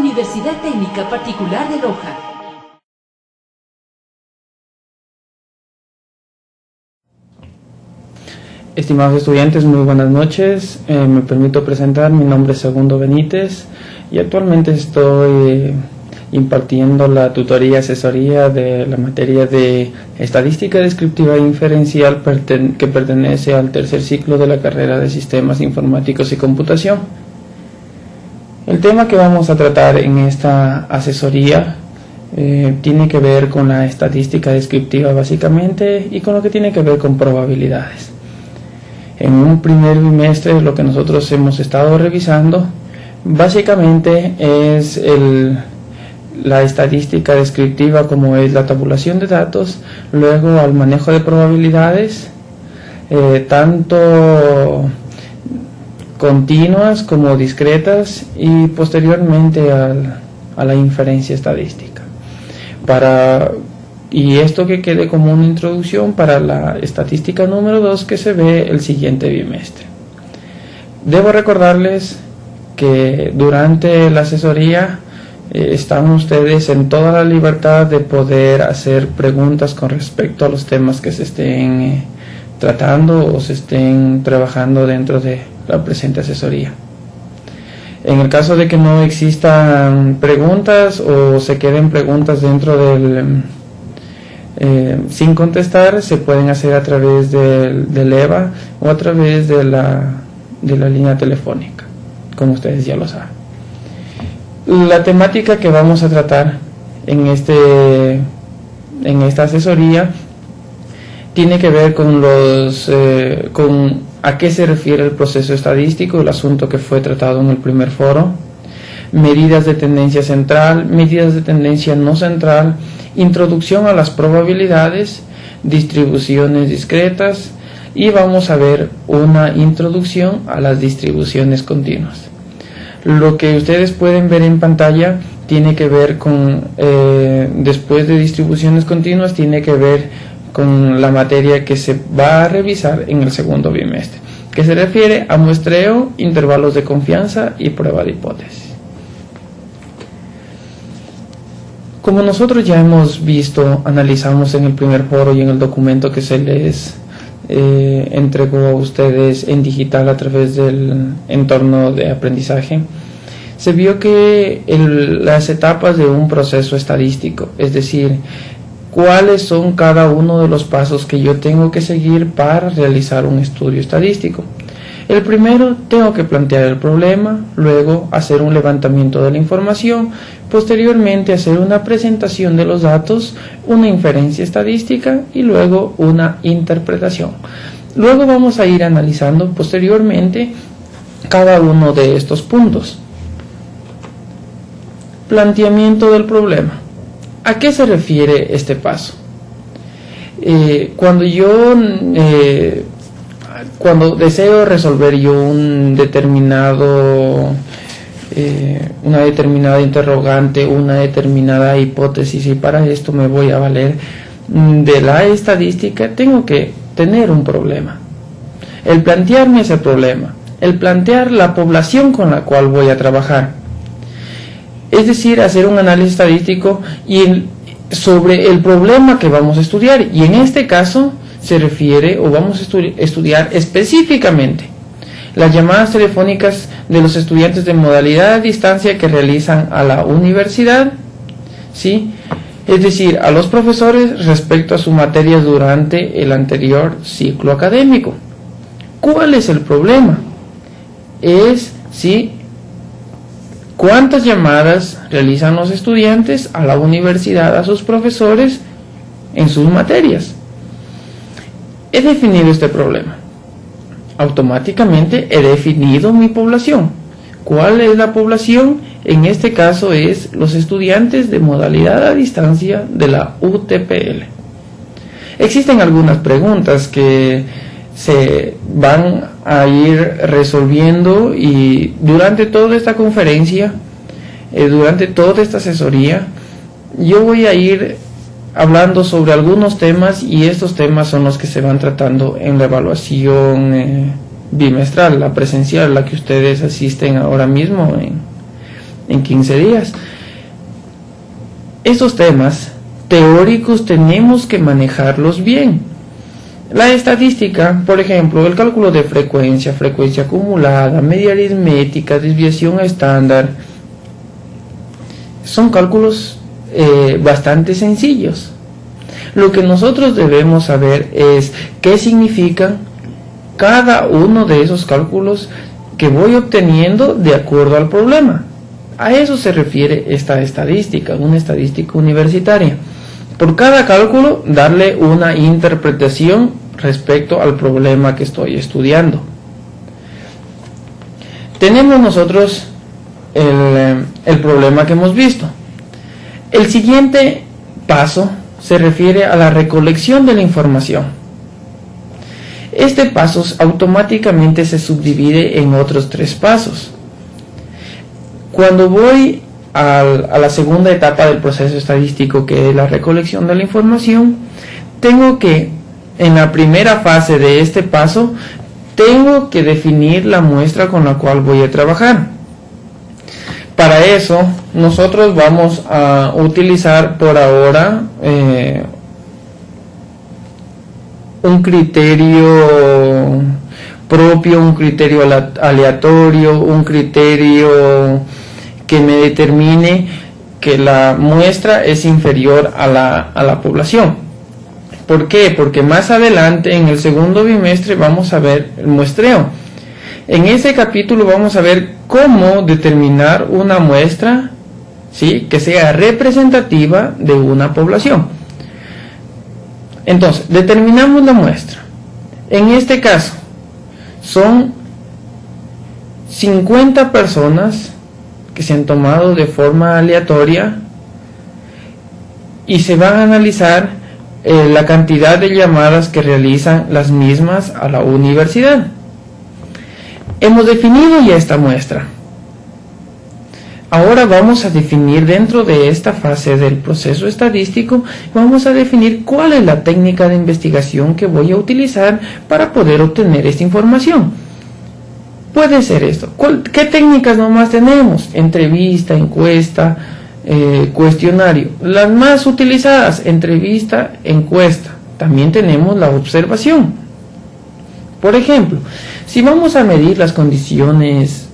Universidad Técnica Particular de Loja. Estimados estudiantes, muy buenas noches. Me permito presentar, mi nombre es Segundo Benítez y actualmente estoy impartiendo la tutoría asesoría de la materia de Estadística Descriptiva e Inferencial que pertenece al tercer ciclo de la carrera de Sistemas Informáticos y Computación. El tema que vamos a tratar en esta asesoría tiene que ver con la estadística descriptiva básicamente y con lo que tiene que ver con probabilidades. En un primer bimestre lo que nosotros hemos estado revisando básicamente es la estadística descriptiva, como es la tabulación de datos, luego al manejo de probabilidades, tanto continuas como discretas, y posteriormente a la inferencia estadística. Y esto que quede como una introducción para la estadística número 2 que se ve el siguiente bimestre. Debo recordarles que durante la asesoría están ustedes en toda la libertad de poder hacer preguntas con respecto a los temas que se estén tratando o se estén trabajando dentro de la presente asesoría. En el caso de que no existan preguntas o se queden preguntas dentro del sin contestar, se pueden hacer a través del EVA o a través de la línea telefónica, como ustedes ya lo saben. La temática que vamos a tratar en esta asesoría tiene que ver con a qué se refiere el proceso estadístico, el asunto que fue tratado en el primer foro, medidas de tendencia central, medidas de tendencia no central, introducción a las probabilidades, distribuciones discretas, y vamos a ver una introducción a las distribuciones continuas. Lo que ustedes pueden ver en pantalla tiene que ver con, después de distribuciones continuas, tiene que ver con la materia que se va a revisar en el segundo bimestre, que se refiere a muestreo, intervalos de confianza y prueba de hipótesis. Como nosotros ya hemos visto, analizamos en el primer foro y en el documento que se les entregó a ustedes en digital a través del entorno de aprendizaje, se vio que las etapas de un proceso estadístico, es decir, cuáles son cada uno de los pasos que yo tengo que seguir para realizar un estudio estadístico. El primero, tengo que plantear el problema, luego hacer un levantamiento de la información, posteriormente hacer una presentación de los datos, una inferencia estadística y luego una interpretación. Luego vamos a ir analizando posteriormente cada uno de estos puntos. Planteamiento del problema. ¿A qué se refiere este paso? Cuando deseo resolver yo una determinada interrogante, una determinada hipótesis, y para esto me voy a valer de la estadística, tengo que tener un problema. El plantearme ese problema, el plantear la población con la cual voy a trabajar, es decir, hacer un análisis estadístico sobre el problema que vamos a estudiar, y en este caso se refiere o vamos a estudiar específicamente las llamadas telefónicas de los estudiantes de modalidad a distancia que realizan a la universidad, ¿sí? Es decir, a los profesores respecto a su materia durante el anterior ciclo académico. ¿Cuál es el problema? ¿Sí? ¿Cuántas llamadas realizan los estudiantes a la universidad a sus profesores en sus materias? He definido este problema. Automáticamente he definido mi población. ¿Cuál es la población? En este caso es los estudiantes de modalidad a distancia de la UTPL. Existen algunas preguntas que se van a ir resolviendo, y durante toda esta conferencia, durante toda esta asesoría, yo voy a ir hablando sobre algunos temas, y estos temas son los que se van tratando en la evaluación bimestral, la presencial, la que ustedes asisten ahora mismo en 15 días. Estos temas teóricos tenemos que manejarlos bien. La estadística, por ejemplo, el cálculo de frecuencia, frecuencia acumulada, media aritmética, desviación estándar, son cálculos bastante sencillos. Lo que nosotros debemos saber es qué significan cada uno de esos cálculos que voy obteniendo de acuerdo al problema. A eso se refiere esta estadística, una estadística universitaria. Por cada cálculo, darle una interpretación respecto al problema que estoy estudiando. Tenemos nosotros el problema que hemos visto. El siguiente paso se refiere a la recolección de la información. Este paso automáticamente se subdivide en otros 3 pasos. Cuando voy a la segunda etapa del proceso estadístico, que es la recolección de la información, tengo que, en la primera fase de este paso, tengo que definir la muestra con la cual voy a trabajar. Para eso, nosotros vamos a utilizar por ahora un criterio propio, un criterio aleatorio, un criterio que me determine que la muestra es inferior a la población. ¿Por qué? Porque más adelante, en el segundo bimestre, vamos a ver el muestreo. En ese capítulo vamos a ver cómo determinar una muestra, ¿sí?, que sea representativa de una población. Entonces, determinamos la muestra. En este caso, son 50 personas que se han tomado de forma aleatoria y se van a analizar la cantidad de llamadas que realizan las mismas a la universidad. Hemos definido ya esta muestra. Ahora vamos a definir, dentro de esta fase del proceso estadístico, vamos a definir cuál es la técnica de investigación que voy a utilizar para poder obtener esta información. Puede ser esto. ¿Qué técnicas nomás tenemos? Entrevista, encuesta, cuestionario. Las más utilizadas: entrevista, encuesta. También tenemos la observación. Por ejemplo, si vamos a medir las condiciones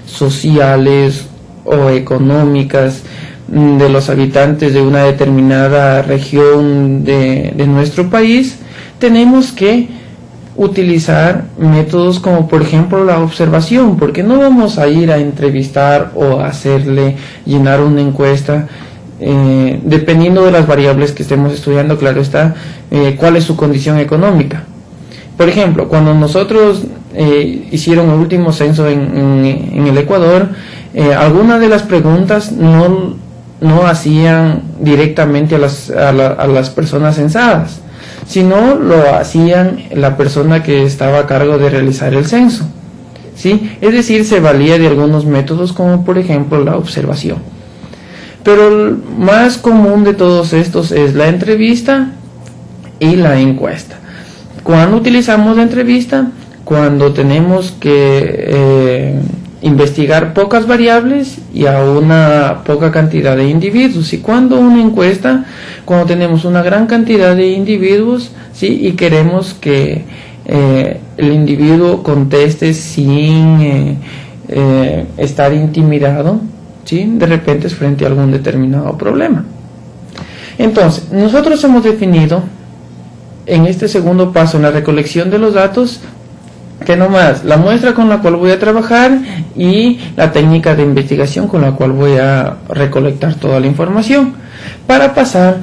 sociales o económicas de los habitantes de una determinada región de nuestro país, tenemos que utilizar métodos como, por ejemplo, la observación, porque no vamos a ir a entrevistar o a hacerle llenar una encuesta, dependiendo de las variables que estemos estudiando, claro está, cuál es su condición económica. Por ejemplo, cuando nosotros hicieron el último censo en el Ecuador, algunas de las preguntas no hacían directamente a las personas censadas, sino lo hacían la persona que estaba a cargo de realizar el censo, ¿sí? Es decir, se valía de algunos métodos, como por ejemplo la observación. Pero el más común de todos estos es la entrevista y la encuesta. ¿Cuándo utilizamos la entrevista? Cuando tenemos que investigar pocas variables y a una poca cantidad de individuos. Y cuando una encuesta, cuando tenemos una gran cantidad de individuos, ¿sí?, y queremos que el individuo conteste sin estar intimidado, ¿sí?, de repente es frente a algún determinado problema. Entonces, nosotros hemos definido en este segundo paso, en la recolección de los datos, que nomás la muestra con la cual voy a trabajar y la técnica de investigación con la cual voy a recolectar toda la información, para pasar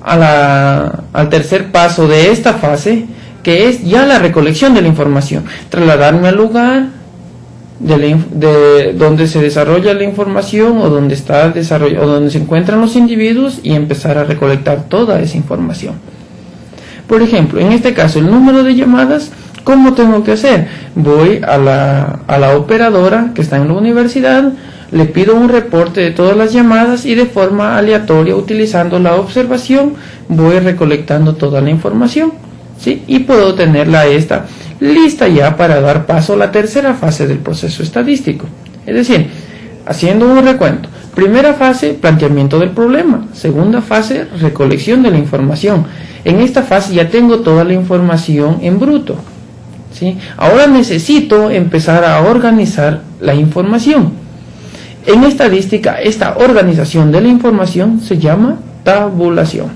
al tercer paso de esta fase, que es ya la recolección de la información, trasladarme al lugar de donde se desarrolla la información o donde está desarrollado, o donde se encuentran los individuos, y empezar a recolectar toda esa información. Por ejemplo, en este caso, el número de llamadas, ¿cómo tengo que hacer? Voy a la operadora que está en la universidad, le pido un reporte de todas las llamadas y de forma aleatoria, utilizando la observación, voy recolectando toda la información, ¿sí? Y puedo tenerla lista ya para dar paso a la tercera fase del proceso estadístico. Es decir, haciendo un recuento. Primera fase, planteamiento del problema. Segunda fase, recolección de la información. En esta fase ya tengo toda la información en bruto, ¿sí? Ahora necesito empezar a organizar la información. En estadística, esta organización de la información se llama tabulación.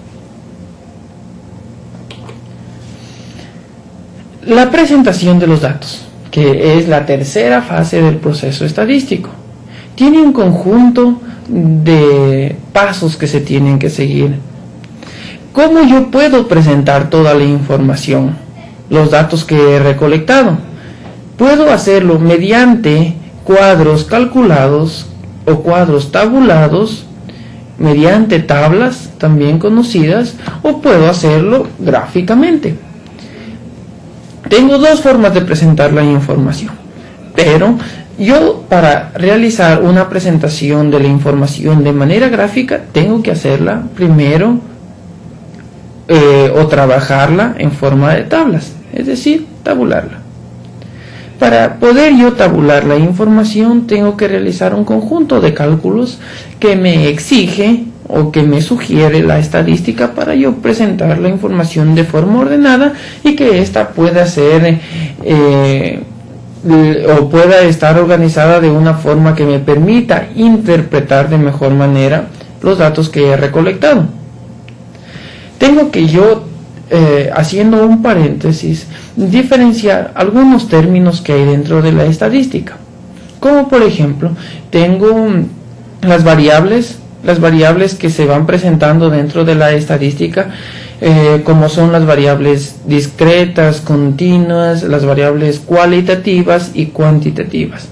La presentación de los datos, que es la tercera fase del proceso estadístico, tiene un conjunto de pasos que se tienen que seguir. ¿Cómo yo puedo presentar toda la información, los datos que he recolectado? Puedo hacerlo mediante cuadros calculados o cuadros tabulados, mediante tablas también conocidas, o puedo hacerlo gráficamente. Tengo dos formas de presentar la información, pero yo, para realizar una presentación de la información de manera gráfica, tengo que hacerla primero o trabajarla en forma de tablas, es decir, tabularla. Para poder yo tabular la información, tengo que realizar un conjunto de cálculos que me exige o que me sugiere la estadística para yo presentar la información de forma ordenada y que ésta pueda ser o pueda estar organizada de una forma que me permita interpretar de mejor manera los datos que he recolectado. Tengo que yo, haciendo un paréntesis, diferenciar algunos términos que hay dentro de la estadística, como por ejemplo, tengo las variables que se van presentando dentro de la estadística, como son las variables discretas, continuas, las variables cualitativas y cuantitativas.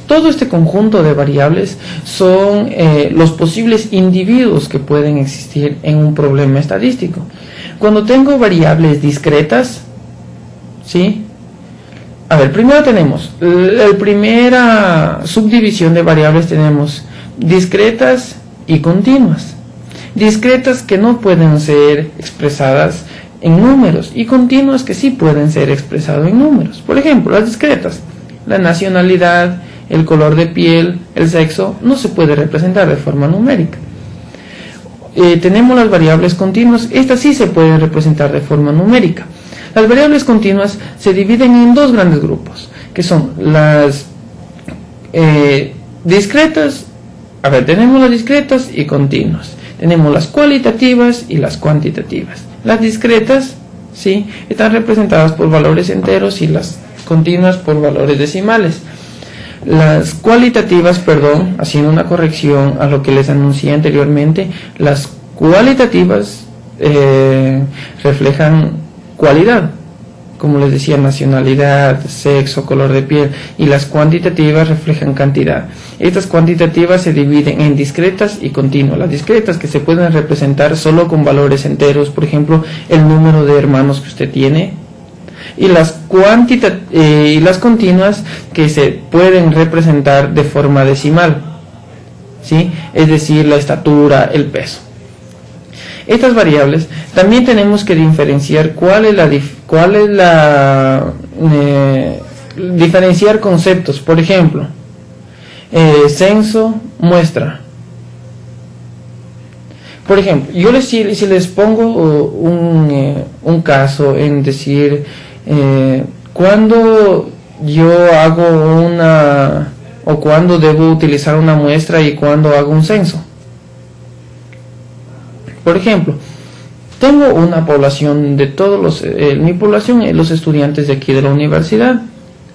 Todo este conjunto de variables son los posibles individuos que pueden existir en un problema estadístico. Cuando tengo variables discretas, ¿sí? A ver, primero tenemos, la primera subdivisión de variables tenemos discretas y continuas. Discretas que no pueden ser expresadas en números y continuas que sí pueden ser expresadas en números. Por ejemplo, las discretas, la nacionalidad, el color de piel, el sexo, no se puede representar de forma numérica. Tenemos las variables continuas, estas sí se pueden representar de forma numérica. Las variables continuas se dividen en dos grandes grupos, que son las discretas. A ver, tenemos las discretas y continuas. Tenemos las cualitativas y las cuantitativas. Las discretas, sí, están representadas por valores enteros y las continuas por valores decimales. Las cualitativas, haciendo una corrección a lo que les anuncié anteriormente, las cualitativas reflejan cualidad, como les decía, nacionalidad, sexo, color de piel, y las cuantitativas reflejan cantidad. Estas cuantitativas se dividen en discretas y continuas. Las discretas, que se pueden representar solo con valores enteros, por ejemplo, el número de hermanos que usted tiene, y las continuas, que se pueden representar de forma decimal, ¿sí? Es decir, la estatura, el peso. Estas variables también tenemos que diferenciar diferenciar conceptos. Por ejemplo, censo, muestra. Por ejemplo, yo si les pongo un caso en decir, cuando yo hago o cuando debo utilizar una muestra y cuando hago un censo. Por ejemplo, tengo una población de todos mi población es los estudiantes de aquí de la universidad,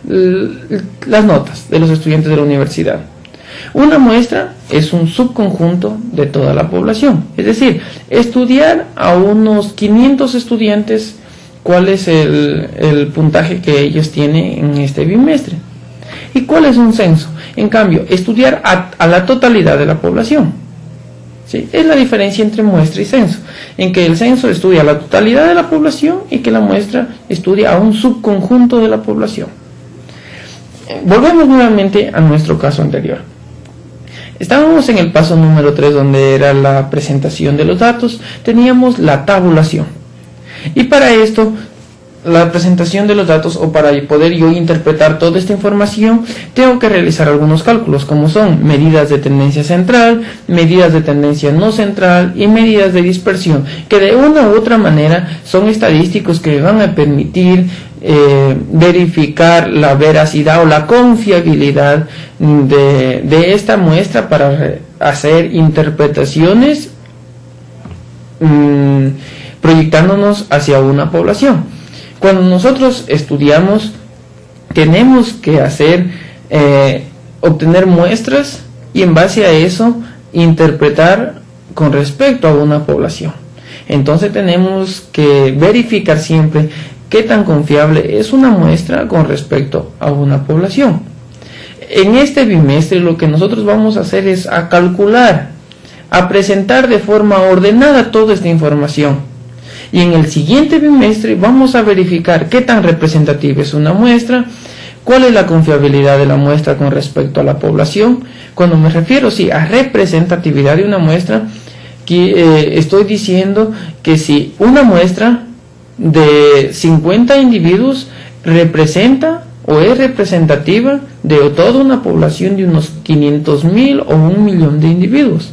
las notas de los estudiantes de la universidad. Una muestra es un subconjunto de toda la población, es decir, estudiar a unos 500 estudiantes cuál es el puntaje que ellos tienen en este bimestre. ¿Y cuál es un censo? En cambio, estudiar a la totalidad de la población. ¿Sí? Es la diferencia entre muestra y censo, en que el censo estudia a la totalidad de la población y que la muestra estudia a un subconjunto de la población. Volvemos nuevamente a nuestro caso anterior. Estábamos en el paso número 3, donde era la presentación de los datos. Teníamos la tabulación. Y para esto la presentación de los datos, o para poder yo interpretar toda esta información, tengo que realizar algunos cálculos, como son medidas de tendencia central, medidas de tendencia no central y medidas de dispersión, que de una u otra manera son estadísticos que me van a permitir verificar la veracidad o la confiabilidad de esta muestra para hacer interpretaciones proyectándonos hacia una población. Cuando nosotros estudiamos, tenemos que obtener muestras y en base a eso interpretar con respecto a una población. Entonces tenemos que verificar siempre qué tan confiable es una muestra con respecto a una población. En este bimestre lo que nosotros vamos a hacer es a calcular, a presentar de forma ordenada toda esta información. Y en el siguiente bimestre vamos a verificar qué tan representativa es una muestra, cuál es la confiabilidad de la muestra con respecto a la población. Cuando me refiero a representatividad de una muestra, estoy diciendo que si una muestra de 50 individuos representa o es representativa de toda una población de unos 500.000 o 1.000.000 de individuos.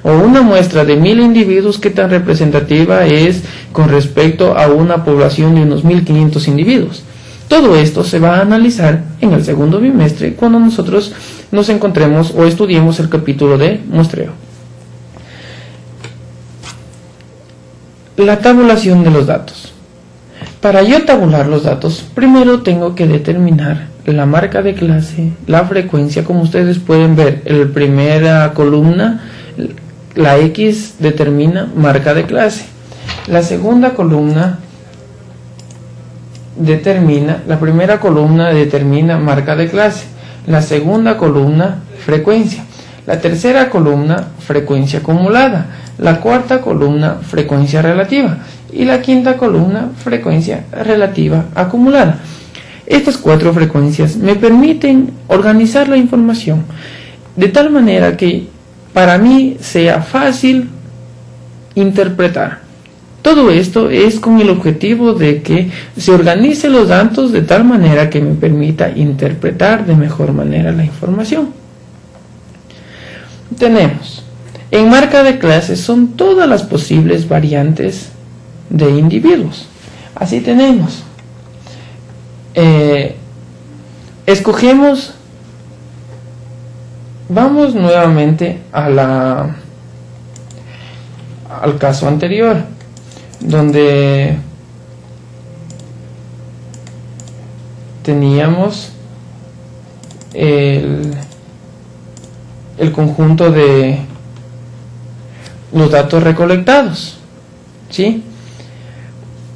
O una muestra de 1.000 individuos, ¿qué tan representativa es con respecto a una población de unos 1.500 individuos? Todo esto se va a analizar en el segundo bimestre cuando nosotros nos encontremos o estudiemos el capítulo de muestreo. La tabulación de los datos. Para yo tabular los datos, primero tengo que determinar la marca de clase, la frecuencia. Como ustedes pueden ver, en la primera columna, la X determina marca de clase. La segunda columna la primera columna determina marca de clase. La segunda columna, frecuencia. La tercera columna, frecuencia acumulada. La cuarta columna, frecuencia relativa. Y la quinta columna, frecuencia relativa acumulada. Estas 4 frecuencias me permiten organizar la información de tal manera que para mí sea fácil interpretar. Todo esto es con el objetivo de que se organice los datos de tal manera que me permita interpretar de mejor manera la información. Tenemos, en marca de clase son todas las posibles variantes de individuos. Así tenemos, escogemos, vamos nuevamente al caso anterior, donde teníamos el conjunto de los datos recolectados, ¿sí?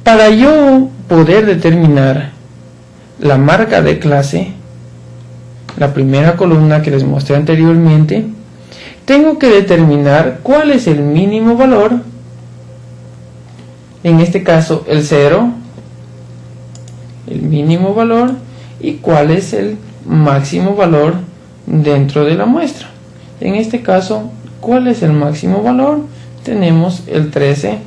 Para yo poder determinar la marca de clase, la primera columna que les mostré anteriormente, tengo que determinar cuál es el mínimo valor, en este caso el 0, el mínimo valor, y cuál es el máximo valor dentro de la muestra. En este caso, ¿cuál es el máximo valor? Tenemos el 13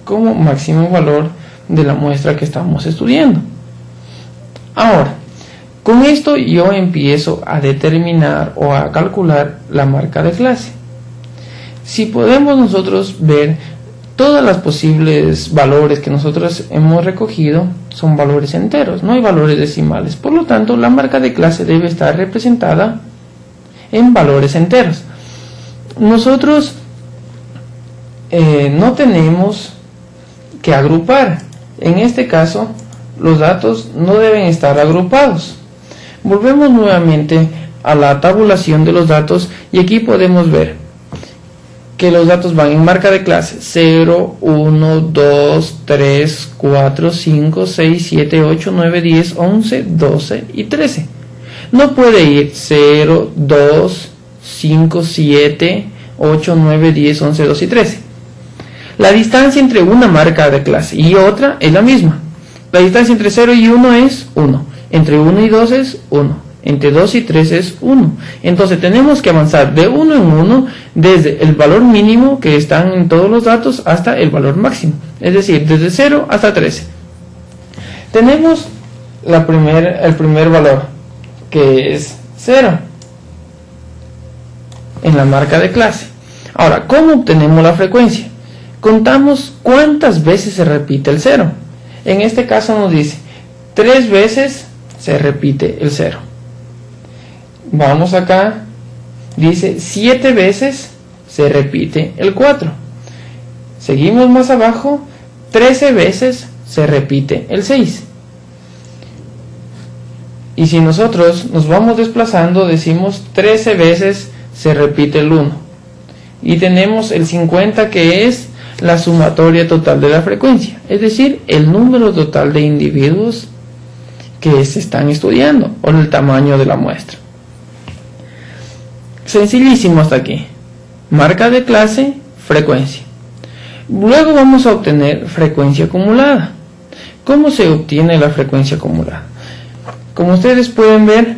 como máximo valor de la muestra que estamos estudiando. Ahora, con esto yo empiezo a determinar o a calcular la marca de clase. Si podemos nosotros ver, todas las posibles valores que nosotros hemos recogido son valores enteros, no hay valores decimales. Por lo tanto, la marca de clase debe estar representada en valores enteros. Nosotros no tenemos que agrupar. En este caso, los datos no deben estar agrupados. Volvemos nuevamente a la tabulación de los datos y aquí podemos ver que los datos van en marca de clase 0, 1, 2, 3, 4, 5, 6, 7, 8, 9, 10, 11, 12 y 13. No puede ir 0, 2, 5, 7, 8, 9, 10, 11, 12 y 13. La distancia entre una marca de clase y otra es la misma. La distancia entre 0 y 1 es 1. Entre 1 y 2 es 1. Entre 2 y 3 es 1. Entonces tenemos que avanzar de 1 en 1 desde el valor mínimo que están en todos los datos hasta el valor máximo. Es decir, desde 0 hasta 13. Tenemos el primer valor, que es 0, en la marca de clase. Ahora, ¿cómo obtenemos la frecuencia? Contamos cuántas veces se repite el 0. En este caso nos dice 3 veces se repite el 0. Vamos acá, dice 7 veces se repite el 4. Seguimos más abajo, 13 veces se repite el 6. Y si nosotros nos vamos desplazando, decimos 13 veces se repite el 1. Y tenemos el 50, que es la sumatoria total de la frecuencia, es decir, el número total de individuos que se están estudiando, o el tamaño de la muestra. Sencillísimo hasta aquí. Marca de clase, frecuencia. Luego vamos a obtener frecuencia acumulada. ¿Cómo se obtiene la frecuencia acumulada? Como ustedes pueden ver,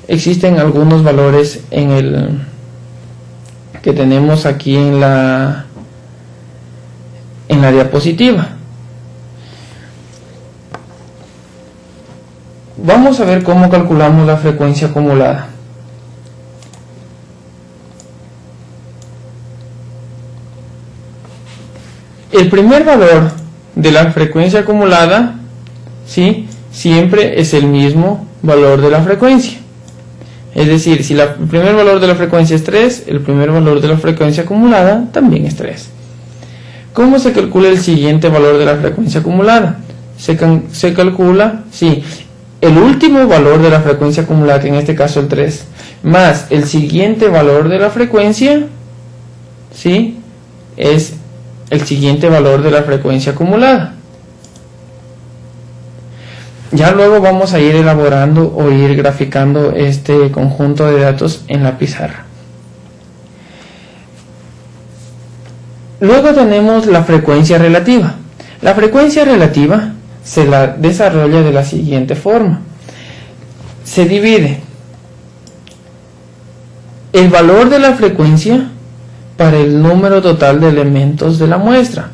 existen algunos valores que tenemos aquí en la diapositiva. Vamos a ver cómo calculamos la frecuencia acumulada. El primer valor de la frecuencia acumulada, ¿sí?, siempre es el mismo valor de la frecuencia. Es decir, si el primer valor de la frecuencia es 3, el primer valor de la frecuencia acumulada también es 3. ¿Cómo se calcula el siguiente valor de la frecuencia acumulada? Se calcula, sí, el último valor de la frecuencia acumulada, que en este caso el 3, más el siguiente valor de la frecuencia, ¿sí?, es el siguiente valor de la frecuencia acumulada. Ya luego vamos a ir elaborando o ir graficando este conjunto de datos en la pizarra. Luego tenemos la frecuencia relativa. La frecuencia relativa se la desarrolla de la siguiente forma. Se divide el valor de la frecuencia para el número total de elementos de la muestra,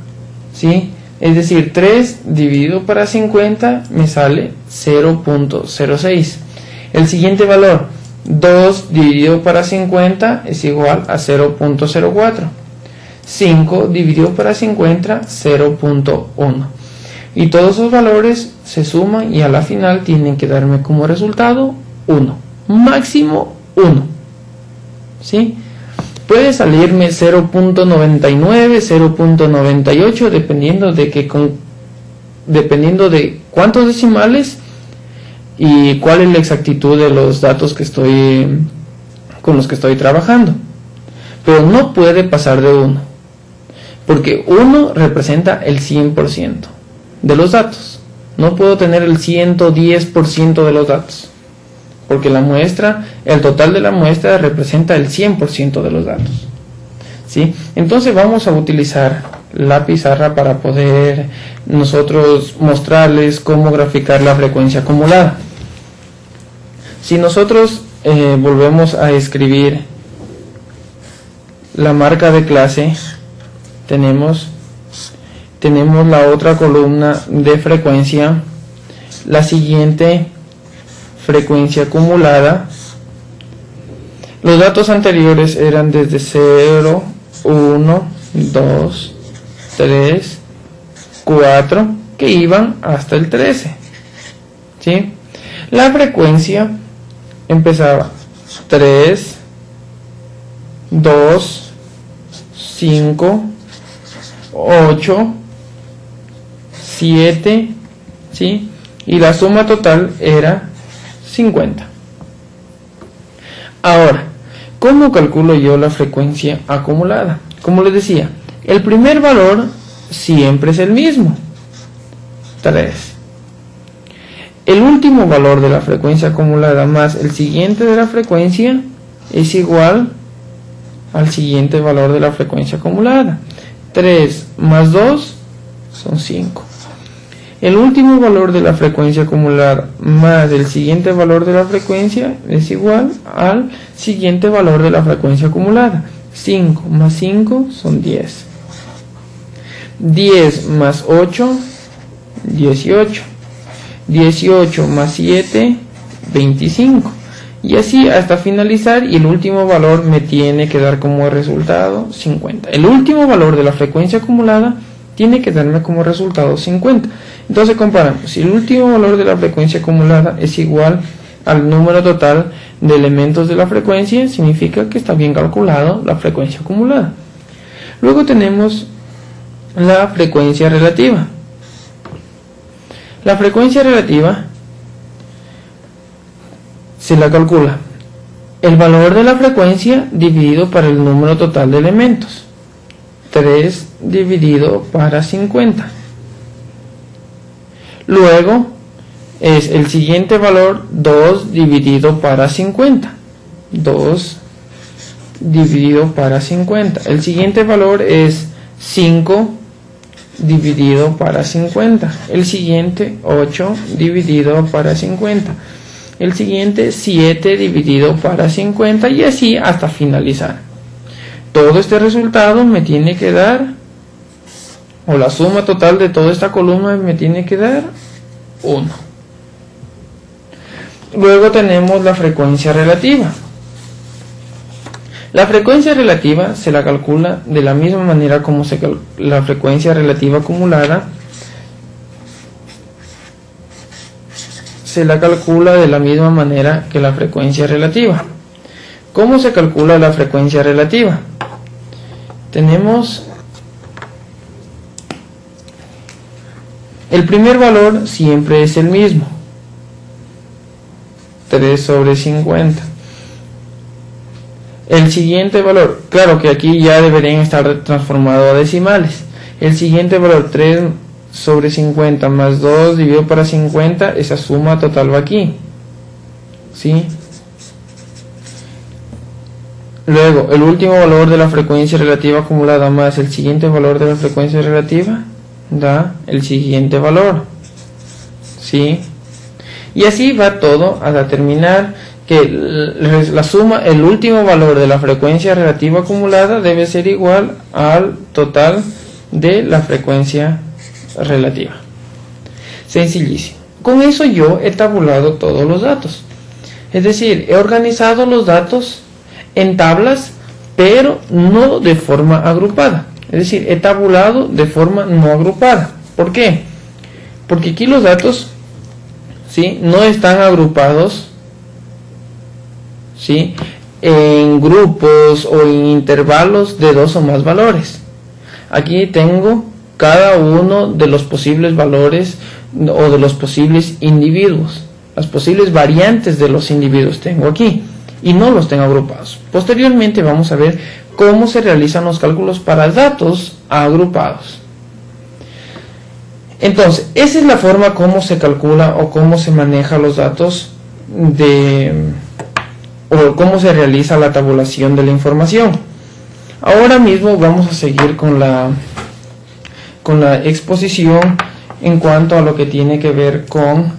¿sí? Es decir, 3 dividido para 50 me sale 0.06. El siguiente valor, 2 dividido para 50 es igual a 0.04. 5 dividido para 50, 0.1. Y todos esos valores se suman y a la final tienen que darme como resultado 1. Máximo 1. ¿Sí? Puede salirme 0.99, 0.98, dependiendo de cuántos decimales y cuál es la exactitud de los datos con los que estoy trabajando. Pero no puede pasar de 1, porque 1 representa el 100% de los datos. No puedo tener el 110% de los datos, porque el total de la muestra representa el 100% de los datos, ¿sí? Entonces vamos a utilizar la pizarra para poder nosotros mostrarles cómo graficar la frecuencia acumulada. Si nosotros volvemos a escribir la marca de clase, tenemos la otra columna de frecuencia, la siguiente frecuencia acumulada. Los datos anteriores eran desde 0, 1, 2, 3, 4, que iban hasta el 13, ¿sí? La frecuencia empezaba 3, 2, 5, 8, 7, ¿sí? Y la suma total era 50. Ahora, ¿cómo calculo yo la frecuencia acumulada? Como les decía, el primer valor siempre es el mismo, 3. El último valor de la frecuencia acumulada más el siguiente de la frecuencia es igual al siguiente valor de la frecuencia acumulada. 3 más 2 son 5. El último valor de la frecuencia acumulada más el siguiente valor de la frecuencia es igual al siguiente valor de la frecuencia acumulada. 5 más 5 son 10. 10 más 8, 18. 18 más 7, 25. Y así hasta finalizar, y el último valor me tiene que dar como resultado 50. El último valor de la frecuencia acumulada tiene que darme como resultado 50. Entonces comparamos, si el último valor de la frecuencia acumulada es igual al número total de elementos de la frecuencia, significa que está bien calculado la frecuencia acumulada. Luego tenemos la frecuencia relativa. La frecuencia relativa se la calcula el valor de la frecuencia dividido para el número total de elementos. 3 dividido para 50. Luego es el siguiente valor 2 dividido para 50. 2 dividido para 50. El siguiente valor es 5 dividido para 50. El siguiente 8 dividido para 50. El siguiente 7 dividido para 50, y así hasta finalizar. Todo este resultado me tiene que dar, o la suma total de toda esta columna me tiene que dar 1. Luego tenemos la frecuencia relativa. La frecuencia relativa se la calcula de la misma manera como la frecuencia relativa acumulada. Se la calcula de la misma manera que la frecuencia relativa. ¿Cómo se calcula la frecuencia relativa? Tenemos el primer valor, siempre es el mismo, 3 sobre 50. El siguiente valor, claro que aquí ya deberían estar transformados a decimales. El siguiente valor, 3 sobre 50 más 2 dividido para 50, esa suma total va aquí, ¿sí? Luego, el último valor de la frecuencia relativa acumulada más el siguiente valor de la frecuencia relativa da el siguiente valor, ¿sí? Y así va todo hasta terminar que la suma, el último valor de la frecuencia relativa acumulada debe ser igual al total de la frecuencia relativa. Sencillísimo. Con eso yo he tabulado todos los datos. Es decir, he organizado los datos en tablas, pero no de forma agrupada. Es decir, he tabulado de forma no agrupada. ¿Por qué? Porque aquí los datos, ¿sí?, no están agrupados, ¿sí?, en grupos o en intervalos de 2 o más valores. Aquí tengo cada uno de los posibles valores o de los posibles individuos, las posibles variantes de los individuos tengo aquí, y no los tengo agrupados. Posteriormente vamos a ver cómo se realizan los cálculos para datos agrupados. Entonces, esa es la forma como se calcula o cómo se maneja los datos o cómo se realiza la tabulación de la información. Ahora mismo vamos a seguir con la exposición en cuanto a lo que tiene que ver con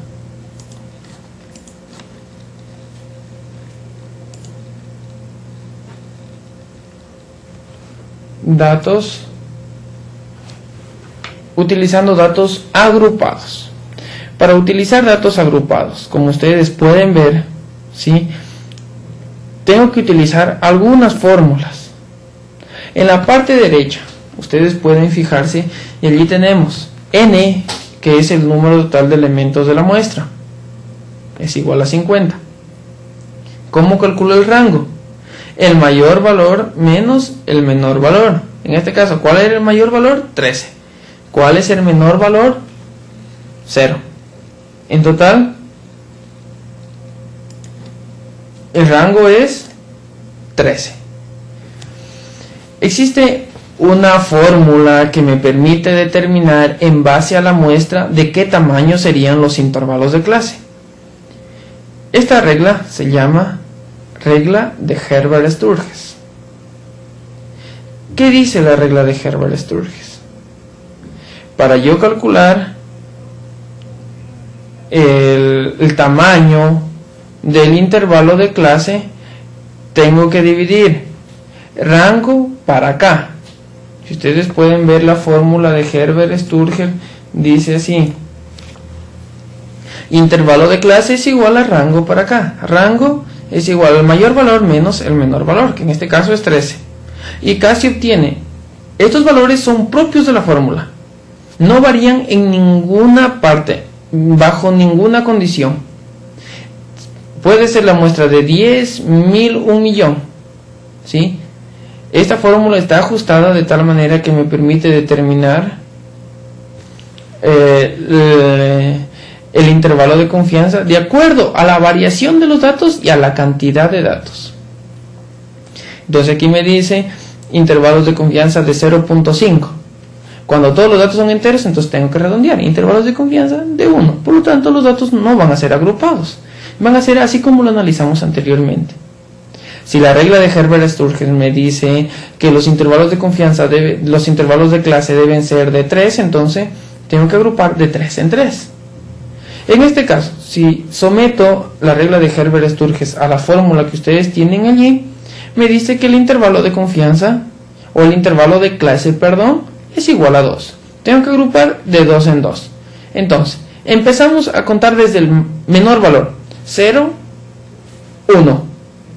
datos, utilizando datos agrupados. Para utilizar datos agrupados, como ustedes pueden ver, ¿sí?, tengo que utilizar algunas fórmulas. En la parte derecha ustedes pueden fijarse, y allí tenemos n, que es el número total de elementos de la muestra, es igual a 50. ¿Cómo calculo el rango? El mayor valor menos el menor valor. En este caso, ¿cuál era el mayor valor? 13. ¿Cuál es el menor valor? 0. En total, el rango es 13. Existe una fórmula que me permite determinar en base a la muestra de qué tamaño serían los intervalos de clase. Esta regla se llama regla de Herbert-Sturges. ¿Qué dice la regla de Herbert-Sturges? Para yo calcular el tamaño del intervalo de clase, tengo que dividir rango para acá. Si ustedes pueden ver la fórmula de Herbert-Sturges, dice así: Intervalo de clase es igual a rango para acá. Rango es igual al mayor valor menos el menor valor, que en este caso es 13. Y casi obtiene. Estos valores son propios de la fórmula. No varían en ninguna parte, bajo ninguna condición. Puede ser la muestra de 10, 1000, 1.000.000. ¿Sí? Esta fórmula está ajustada de tal manera que me permite determinar el intervalo de confianza de acuerdo a la variación de los datos y a la cantidad de datos. Entonces aquí me dice intervalos de confianza de 0.5. Cuando todos los datos son enteros, entonces tengo que redondear. Intervalos de confianza de 1. Por lo tanto, los datos no van a ser agrupados. Van a ser así como lo analizamos anteriormente. Si la regla de Herbert-Sturges me dice que los intervalos de confianza, los intervalos de clase deben ser de 3, entonces tengo que agrupar de 3 en 3. En este caso, si someto la regla de Herbert-Sturges a la fórmula que ustedes tienen allí, me dice que el intervalo de confianza, o el intervalo de clase, perdón, es igual a 2. Tengo que agrupar de 2 en 2. Entonces, empezamos a contar desde el menor valor, 0, 1,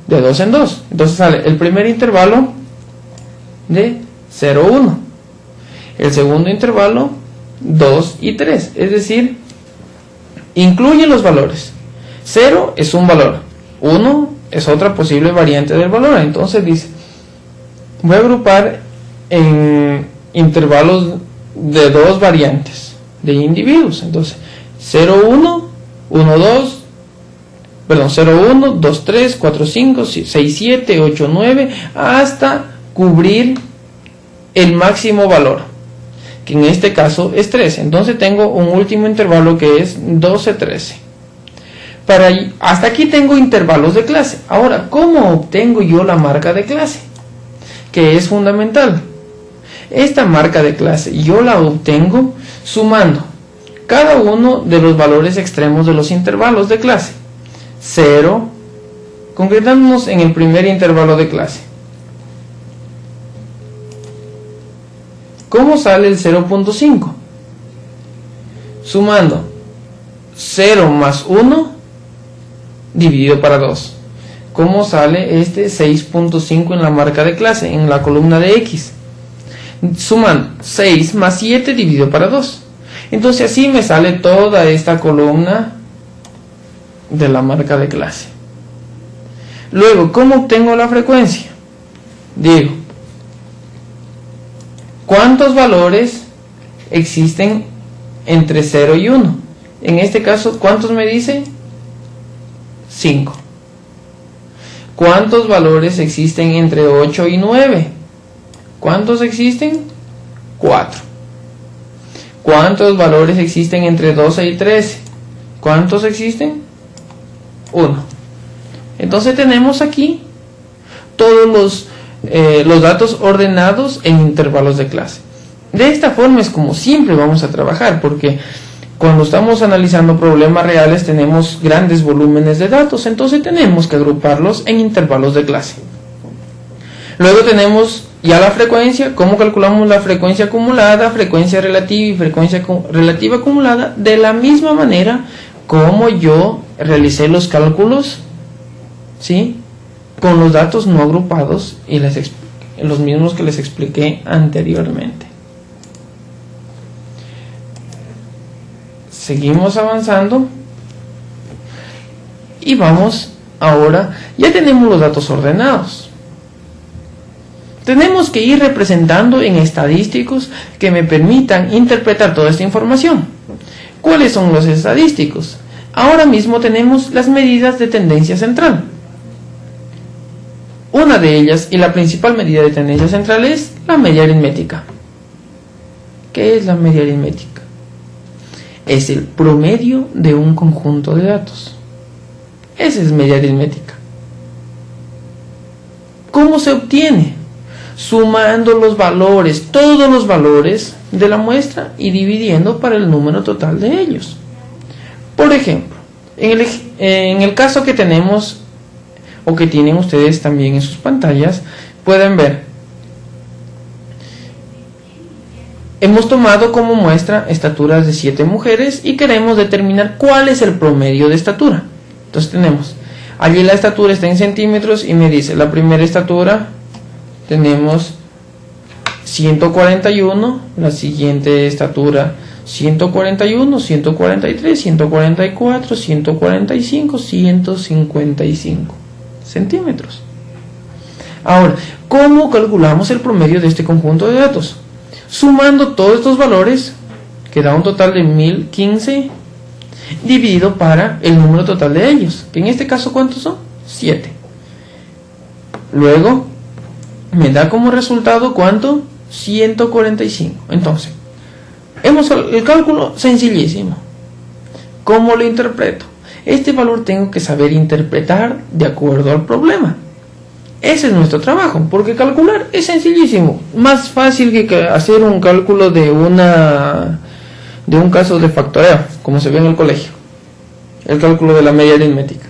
de 2 en 2. Entonces sale el primer intervalo de 0, 1. El segundo intervalo, 2 y 3. Es decir, incluye los valores. 0 es un valor, 1 es otra posible variante del valor. Entonces dice, voy a agrupar en intervalos de dos variantes de individuos. Entonces 0, 1, 1, 2, perdón, 0, 1, 2, 3, 4, 5, 6, 7, 8, 9, hasta cubrir el máximo valor, que en este caso es 13. Entonces tengo un último intervalo que es 12, 13. Hasta aquí tengo intervalos de clase. Ahora, ¿cómo obtengo yo la marca de clase? Que es fundamental. Esta marca de clase yo la obtengo sumando cada uno de los valores extremos de los intervalos de clase. 0, concretándonos en el primer intervalo de clase. ¿Cómo sale el 0.5? Sumando 0 más 1 dividido para 2. ¿Cómo sale este 6.5 en la marca de clase, en la columna de X? Sumando 6 más 7 dividido para 2. Entonces así me sale toda esta columna de la marca de clase. Luego, ¿cómo obtengo la frecuencia? Digo, ¿cuántos valores existen entre 0 y 1? En este caso, ¿cuántos me dice? 5. ¿Cuántos valores existen entre 8 y 9? ¿Cuántos existen? 4. ¿Cuántos valores existen entre 12 y 13? ¿Cuántos existen? 1. Entonces tenemos aquí todos los datos ordenados en intervalos de clase. De esta forma es como siempre vamos a trabajar, porque cuando estamos analizando problemas reales tenemos grandes volúmenes de datos, entonces tenemos que agruparlos en intervalos de clase. Luego tenemos ya la frecuencia. ¿Cómo calculamos la frecuencia acumulada, frecuencia relativa y frecuencia relativa acumulada? De la misma manera como yo realicé los cálculos, ¿sí?, con los datos no agrupados y los mismos que les expliqué anteriormente. Seguimos avanzando y vamos ahora, ya tenemos los datos ordenados. Tenemos que ir representando en estadísticos que me permitan interpretar toda esta información. ¿Cuáles son los estadísticos? Ahora mismo tenemos las medidas de tendencia central. Una de ellas, y la principal medida de tendencia central, es la media aritmética. ¿Qué es la media aritmética? Es el promedio de un conjunto de datos. Esa es media aritmética. ¿Cómo se obtiene? Sumando los valores, todos los valores de la muestra y dividiendo para el número total de ellos. Por ejemplo, en el caso que tenemos o que tienen ustedes también en sus pantallas, pueden ver hemos tomado como muestra estaturas de 7 mujeres y queremos determinar cuál es el promedio de estatura. Entonces tenemos, allí la estatura está en centímetros y me dice, la primera estatura tenemos 141, la siguiente estatura 141, 143, 144, 145, 155 centímetros. Ahora, ¿cómo calculamos el promedio de este conjunto de datos? Sumando todos estos valores, que da un total de 1015, dividido para el número total de ellos, que en este caso, ¿cuántos son? 7. Luego, me da como resultado, ¿cuánto? 145. Entonces, el cálculo sencillísimo. ¿Cómo lo interpreto? Este valor tengo que saber interpretar de acuerdo al problema. Ese es nuestro trabajo, porque calcular es sencillísimo. Más fácil que hacer un cálculo de un caso de factoreo, como se ve en el colegio. El cálculo de la media aritmética.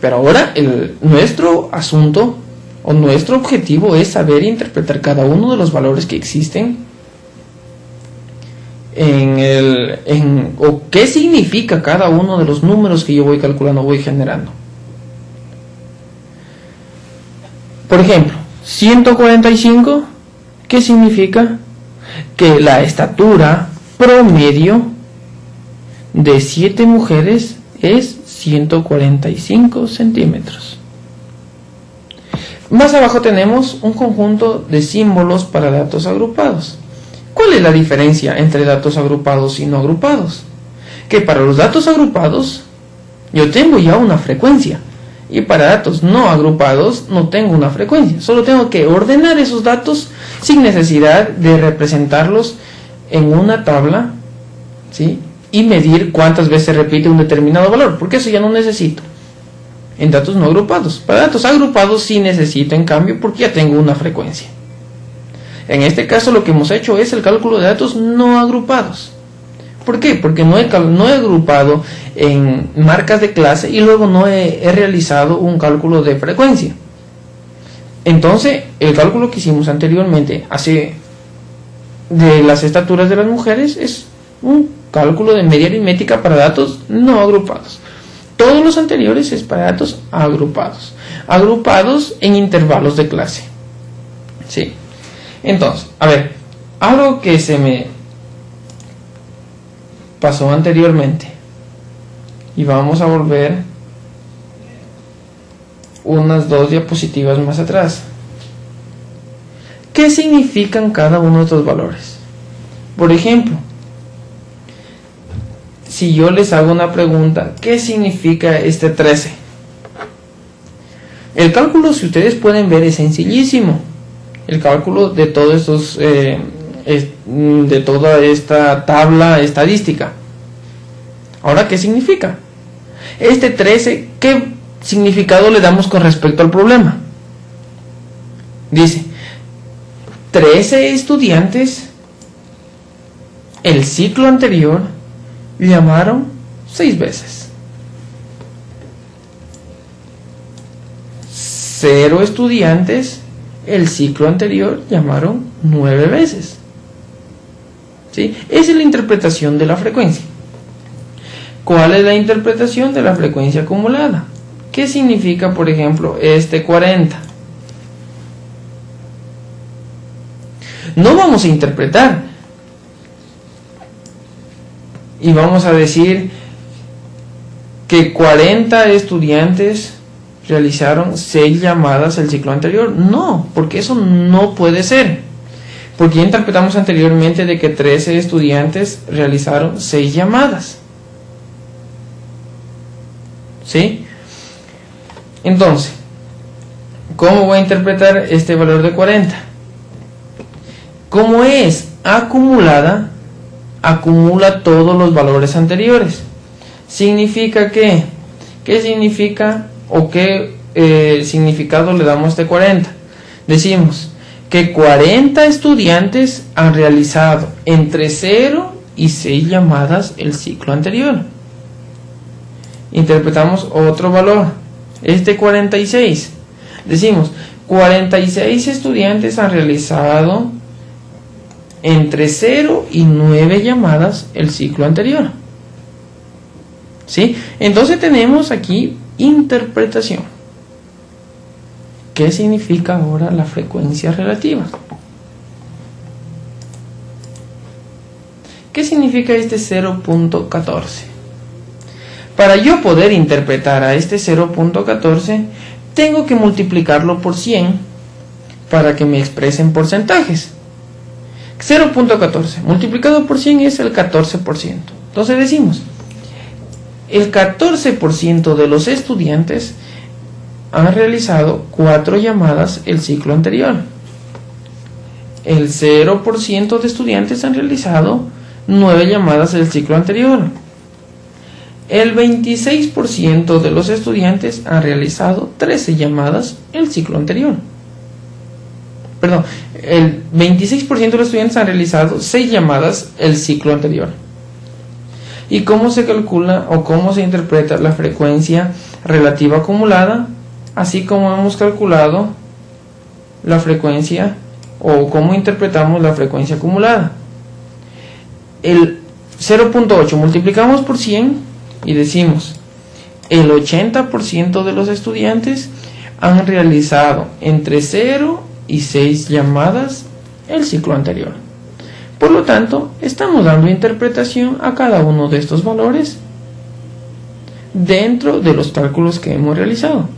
Pero ahora nuestro asunto o nuestro objetivo es saber interpretar cada uno de los valores que existen o qué significa cada uno de los números que yo voy calculando, voy generando. Por ejemplo, 145, ¿qué significa? Que la estatura promedio de 7 mujeres es 145 centímetros. Más abajo tenemos un conjunto de símbolos para datos agrupados. ¿Cuál es la diferencia entre datos agrupados y no agrupados? Que para los datos agrupados yo tengo ya una frecuencia y para datos no agrupados no tengo una frecuencia. Solo tengo que ordenar esos datos sin necesidad de representarlos en una tabla, ¿sí? Y medir cuántas veces se repite un determinado valor, porque eso ya no necesito en datos no agrupados. Para datos agrupados sí necesito, en cambio, porque ya tengo una frecuencia. En este caso lo que hemos hecho es el cálculo de datos no agrupados. ¿Por qué? Porque no he agrupado en marcas de clase y luego no he realizado un cálculo de frecuencia. Entonces, el cálculo que hicimos anteriormente de las estaturas de las mujeres es un cálculo de media aritmética para datos no agrupados. Todos los anteriores es para datos agrupados. Agrupados en intervalos de clase. ¿Sí? Entonces, a ver, algo que se me pasó anteriormente. Y vamos a volver unas 2 diapositivas más atrás. ¿Qué significan cada uno de estos valores? Por ejemplo, si yo les hago una pregunta, ¿qué significa este 13? El cálculo, si ustedes pueden ver, es sencillísimo. El cálculo de todos estos, de toda esta tabla estadística. Ahora, ¿qué significa? Este 13, ¿qué significado le damos con respecto al problema? Dice, 13 estudiantes el ciclo anterior llamaron 6 veces. 0 estudiantes el ciclo anterior llamaron 9 veces. ¿Sí? Esa es la interpretación de la frecuencia. ¿Cuál es la interpretación de la frecuencia acumulada? ¿Qué significa, por ejemplo, este 40? No vamos a interpretar y vamos a decir que 40 estudiantes realizaron 6 llamadas el ciclo anterior. No, porque eso no puede ser. Porque ya interpretamos anteriormente de que 13 estudiantes realizaron 6 llamadas. ¿Sí? Entonces, ¿cómo voy a interpretar este valor de 40? Como es acumulada, acumula todos los valores anteriores. ¿Significa qué? ¿Qué significa o qué significado le damos a este 40? Decimos que 40 estudiantes han realizado entre 0 y 6 llamadas el ciclo anterior. Interpretamos otro valor, este 46. Decimos 46 estudiantes han realizado entre 0 y 9 llamadas el ciclo anterior. ¿Sí? Entonces tenemos aquí interpretación. ¿Qué significa ahora la frecuencia relativa? ¿Qué significa este 0.14? Para yo poder interpretar a este 0.14, tengo que multiplicarlo por 100 para que me expresen porcentajes. 0.14 multiplicado por 100 es el 14%. Entonces decimos, el 14% de los estudiantes han realizado 4 llamadas el ciclo anterior. El 0% de estudiantes han realizado 9 llamadas el ciclo anterior. El 26% de los estudiantes han realizado 13 llamadas el ciclo anterior. Perdón, el 26% de los estudiantes han realizado 6 llamadas el ciclo anterior. ¿Y cómo se calcula o cómo se interpreta la frecuencia relativa acumulada? Así como hemos calculado la frecuencia o cómo interpretamos la frecuencia acumulada. El 0.8 multiplicamos por 100 y decimos, el 80% de los estudiantes han realizado entre 0 y 6 llamadas el ciclo anterior. Por lo tanto, estamos dando interpretación a cada uno de estos valores dentro de los cálculos que hemos realizado.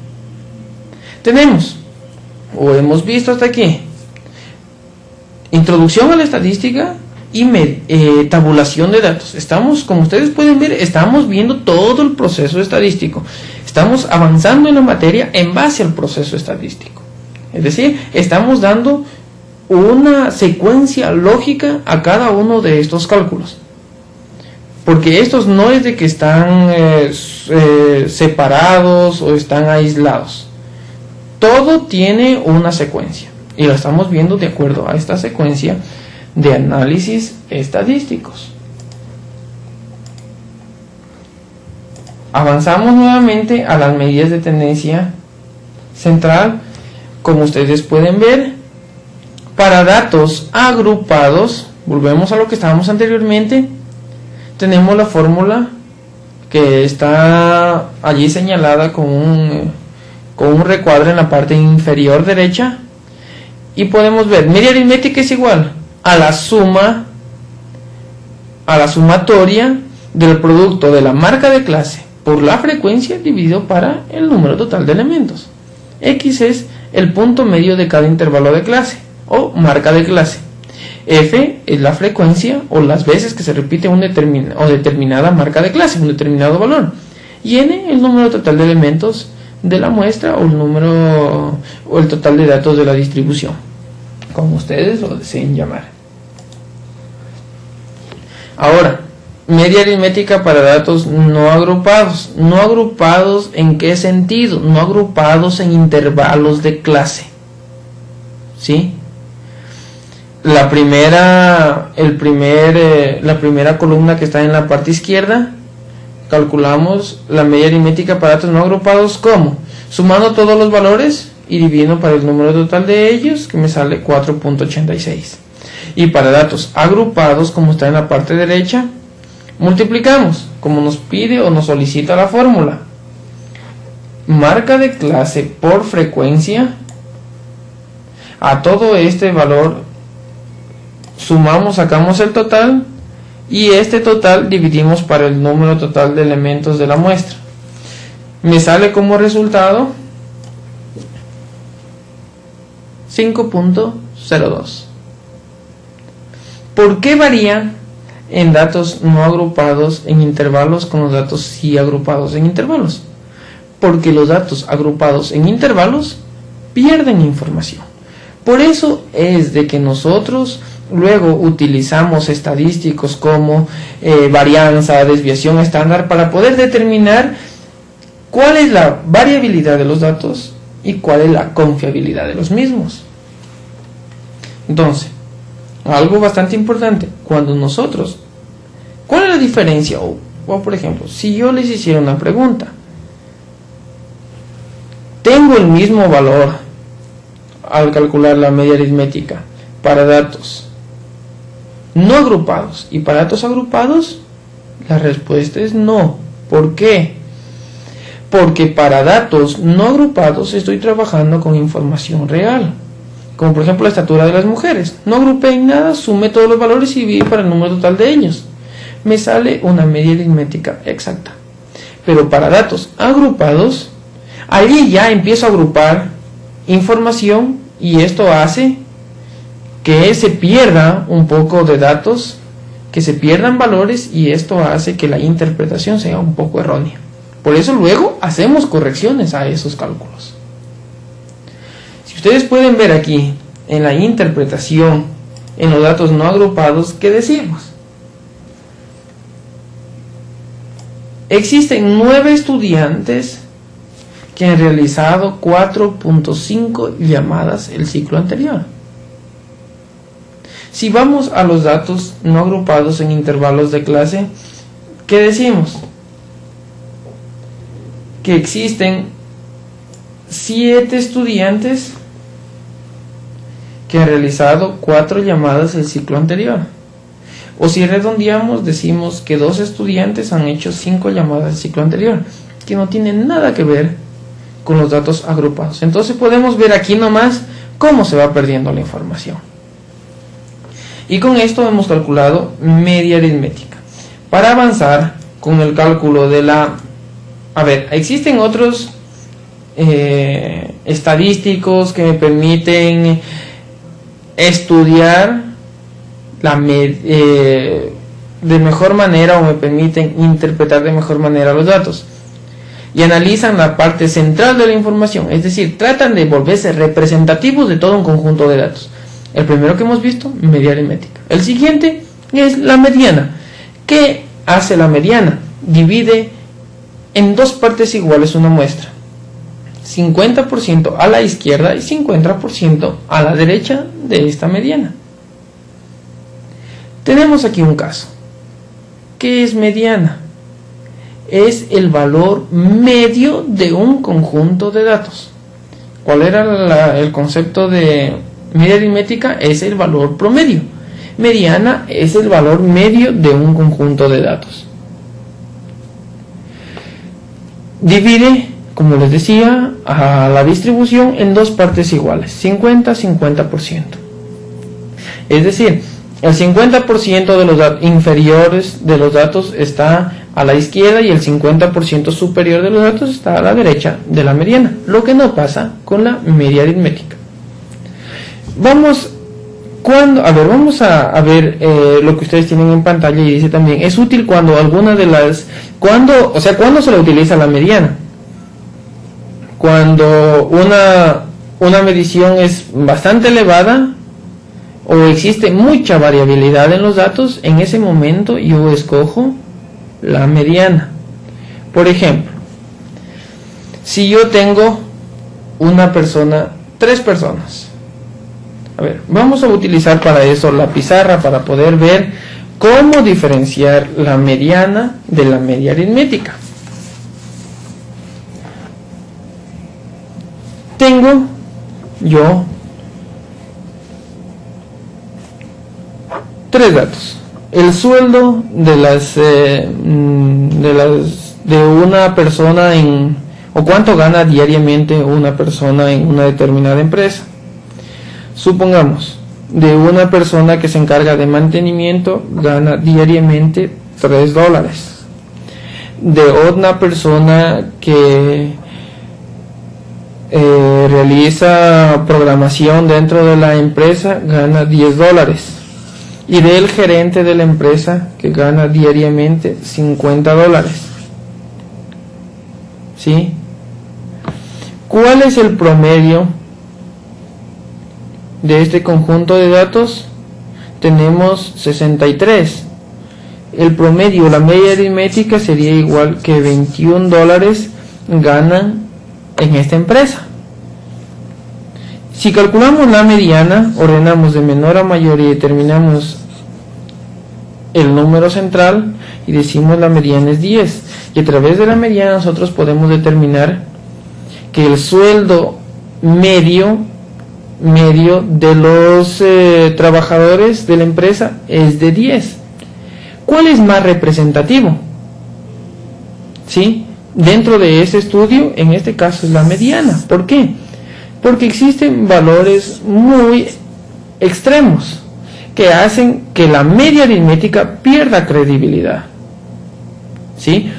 Tenemos, o hemos visto hasta aquí, introducción a la estadística y tabulación de datos. Estamos, como ustedes pueden ver, estamos viendo todo el proceso estadístico. Estamos avanzando en la materia en base al proceso estadístico. Es decir, estamos dando una secuencia lógica a cada uno de estos cálculos. Porque estos no es de que están separados o están aislados. Todo tiene una secuencia. Y lo estamos viendo de acuerdo a esta secuencia de análisis estadísticos. Avanzamos nuevamente a las medidas de tendencia central. Como ustedes pueden ver, para datos agrupados, volvemos a lo que estábamos anteriormente, tenemos la fórmula que está allí señalada con un recuadro en la parte inferior derecha, y podemos ver, media aritmética es igual a la sumatoria del producto de la marca de clase por la frecuencia dividido para el número total de elementos. X es el punto medio de cada intervalo de clase o marca de clase. F es la frecuencia o las veces que se repite una determinada marca de clase, un determinado valor. Y N el número total de elementos de la muestra o el número o el total de datos de la distribución, como ustedes lo deseen llamar. Ahora, media aritmética para datos no agrupados. No agrupados, ¿en qué sentido? No agrupados en intervalos de clase. ¿Sí? La primera columna que está en la parte izquierda, calculamos la media aritmética para datos no agrupados, ¿cómo? Sumando todos los valores y dividiendo para el número total de ellos, que me sale 4.86. Y para datos agrupados, como está en la parte derecha, multiplicamos, como nos pide o nos solicita la fórmula. Marca de clase por frecuencia. A todo este valor sumamos, sacamos el total, y este total dividimos para el número total de elementos de la muestra. Me sale como resultado 5.02. ¿Por qué varían en datos no agrupados en intervalos con los datos sí agrupados en intervalos? Porque los datos agrupados en intervalos pierden información. Por eso es de que nosotros luego utilizamos estadísticos como varianza, desviación estándar, para poder determinar cuál es la variabilidad de los datos y cuál es la confiabilidad de los mismos. Entonces, algo bastante importante, cuando nosotros, ¿cuál es la diferencia? O por ejemplo, si yo les hiciera una pregunta, tengo el mismo valor al calcular la media aritmética para datos no agrupados. Y para datos agrupados, la respuesta es no. ¿Por qué? Porque para datos no agrupados estoy trabajando con información real. Como por ejemplo la estatura de las mujeres. No agrupé en nada, sumé todos los valores y dividí para el número total de ellos. Me sale una media aritmética exacta. Pero para datos agrupados, allí ya empiezo a agrupar información y esto hace que se pierda un poco de datos, que se pierdan valores y esto hace que la interpretación sea un poco errónea. Por eso luego hacemos correcciones a esos cálculos. Si ustedes pueden ver aquí en la interpretación, en los datos no agrupados, ¿qué decimos? Existen 9 estudiantes que han realizado 4.5 llamadas el ciclo anterior. Si vamos a los datos no agrupados en intervalos de clase, ¿qué decimos? Que existen 7 estudiantes que han realizado 4 llamadas el ciclo anterior. O si redondeamos, decimos que 2 estudiantes han hecho 5 llamadas el ciclo anterior, que no tienen nada que ver con los datos agrupados. Entonces podemos ver aquí nomás cómo se va perdiendo la información. Y con esto hemos calculado media aritmética. Para avanzar con el cálculo de la... A ver, existen otros estadísticos que me permiten estudiar de mejor manera o me permiten interpretar de mejor manera los datos. Y analizan la parte central de la información, es decir, tratan de volverse representativos de todo un conjunto de datos. El primero que hemos visto, media aritmética. El siguiente es la mediana. ¿Qué hace la mediana? Divide en 2 partes iguales una muestra. 50% a la izquierda y 50% a la derecha de esta mediana. Tenemos aquí un caso. ¿Qué es mediana? Es el valor medio de un conjunto de datos. ¿Cuál era el concepto de media aritmética? Es el valor promedio. Mediana es el valor medio de un conjunto de datos. Divide, como les decía, a la distribución en 2 partes iguales, 50-50%. Es decir, el 50% de los datos inferiores de los datos está a la izquierda y el 50% superior de los datos está a la derecha de la mediana, lo que no pasa con la media aritmética. Vamos a ver lo que ustedes tienen en pantalla y dice también, es útil cuando cuando se le utiliza la mediana. Cuando una medición es bastante elevada o existe mucha variabilidad en los datos, en ese momento yo escojo la mediana. Por ejemplo, si yo tengo tres personas. A ver, vamos a utilizar para eso la pizarra para poder ver cómo diferenciar la mediana de la media aritmética. Tengo yo 3 datos. El sueldo de una persona o cuánto gana diariamente una persona en una determinada empresa. Supongamos, de una persona que se encarga de mantenimiento gana diariamente $3. De una persona que realiza programación dentro de la empresa gana $10. Y del gerente de la empresa que gana diariamente $50. ¿Sí? ¿Cuál es el promedio de este conjunto de datos? Tenemos 63. El promedio, la media aritmética sería igual que $21 ganan en esta empresa. Si calculamos la mediana, ordenamos de menor a mayor y determinamos el número central y decimos la mediana es 10. Y a través de la mediana nosotros podemos determinar que el sueldo medio medio de los trabajadores de la empresa es de 10. ¿Cuál es más representativo? ¿Sí? Dentro de ese estudio, en este caso es la mediana. ¿Por qué? Porque existen valores muy extremos que hacen que la media aritmética pierda credibilidad. ¿Sí?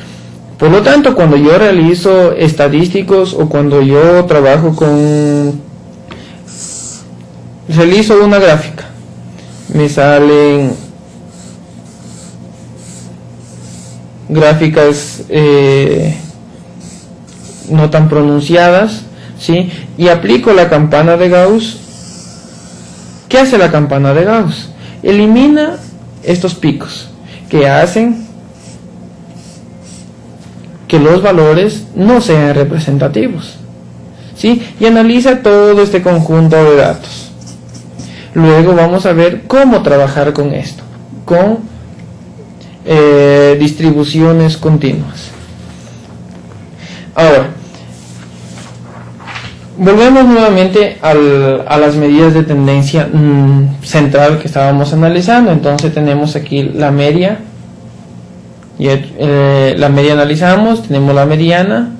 Por lo tanto, cuando yo realizo estadísticos o cuando yo trabajo realizo una gráfica, me salen gráficas no tan pronunciadas, ¿sí? Y aplico la campana de Gauss. ¿Qué hace la campana de Gauss? Elimina estos picos que hacen que los valores no sean representativos, ¿sí? Y analiza todo este conjunto de datos. Luego vamos a ver cómo trabajar con esto, con distribuciones continuas. Ahora, volvemos nuevamente a las medidas de tendencia central que estábamos analizando. Entonces tenemos aquí la media, y la media analizamos, tenemos la mediana.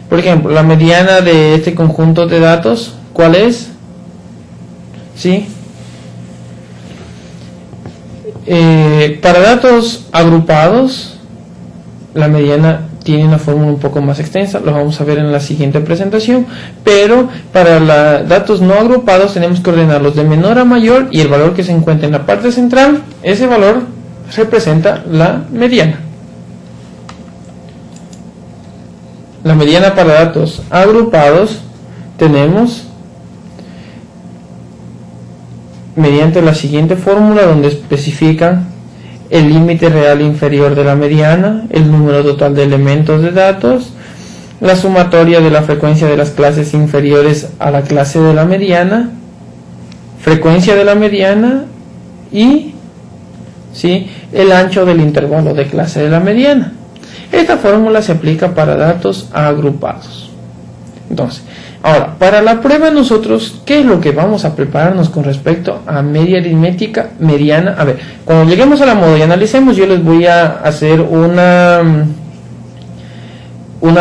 Por ejemplo, la mediana de este conjunto de datos, ¿cuál es? ¿Sí? Para datos agrupados, la mediana tiene una fórmula un poco más extensa, lo vamos a ver en la siguiente presentación, pero para datos no agrupados tenemos que ordenarlos de menor a mayor, y el valor que se encuentra en la parte central, ese valor representa la mediana. La mediana para datos agrupados tenemos mediante la siguiente fórmula, donde especifican el límite real inferior de la mediana, el número total de elementos de datos, la sumatoria de la frecuencia de las clases inferiores a la clase de la mediana, frecuencia de la mediana y ¿sí? el ancho del intervalo de clase de la mediana. Esta fórmula se aplica para datos agrupados. Entonces, ahora, para la prueba nosotros, ¿qué es lo que vamos a prepararnos con respecto a media aritmética, mediana? A ver, cuando lleguemos a la modo y analicemos, yo les voy a hacer una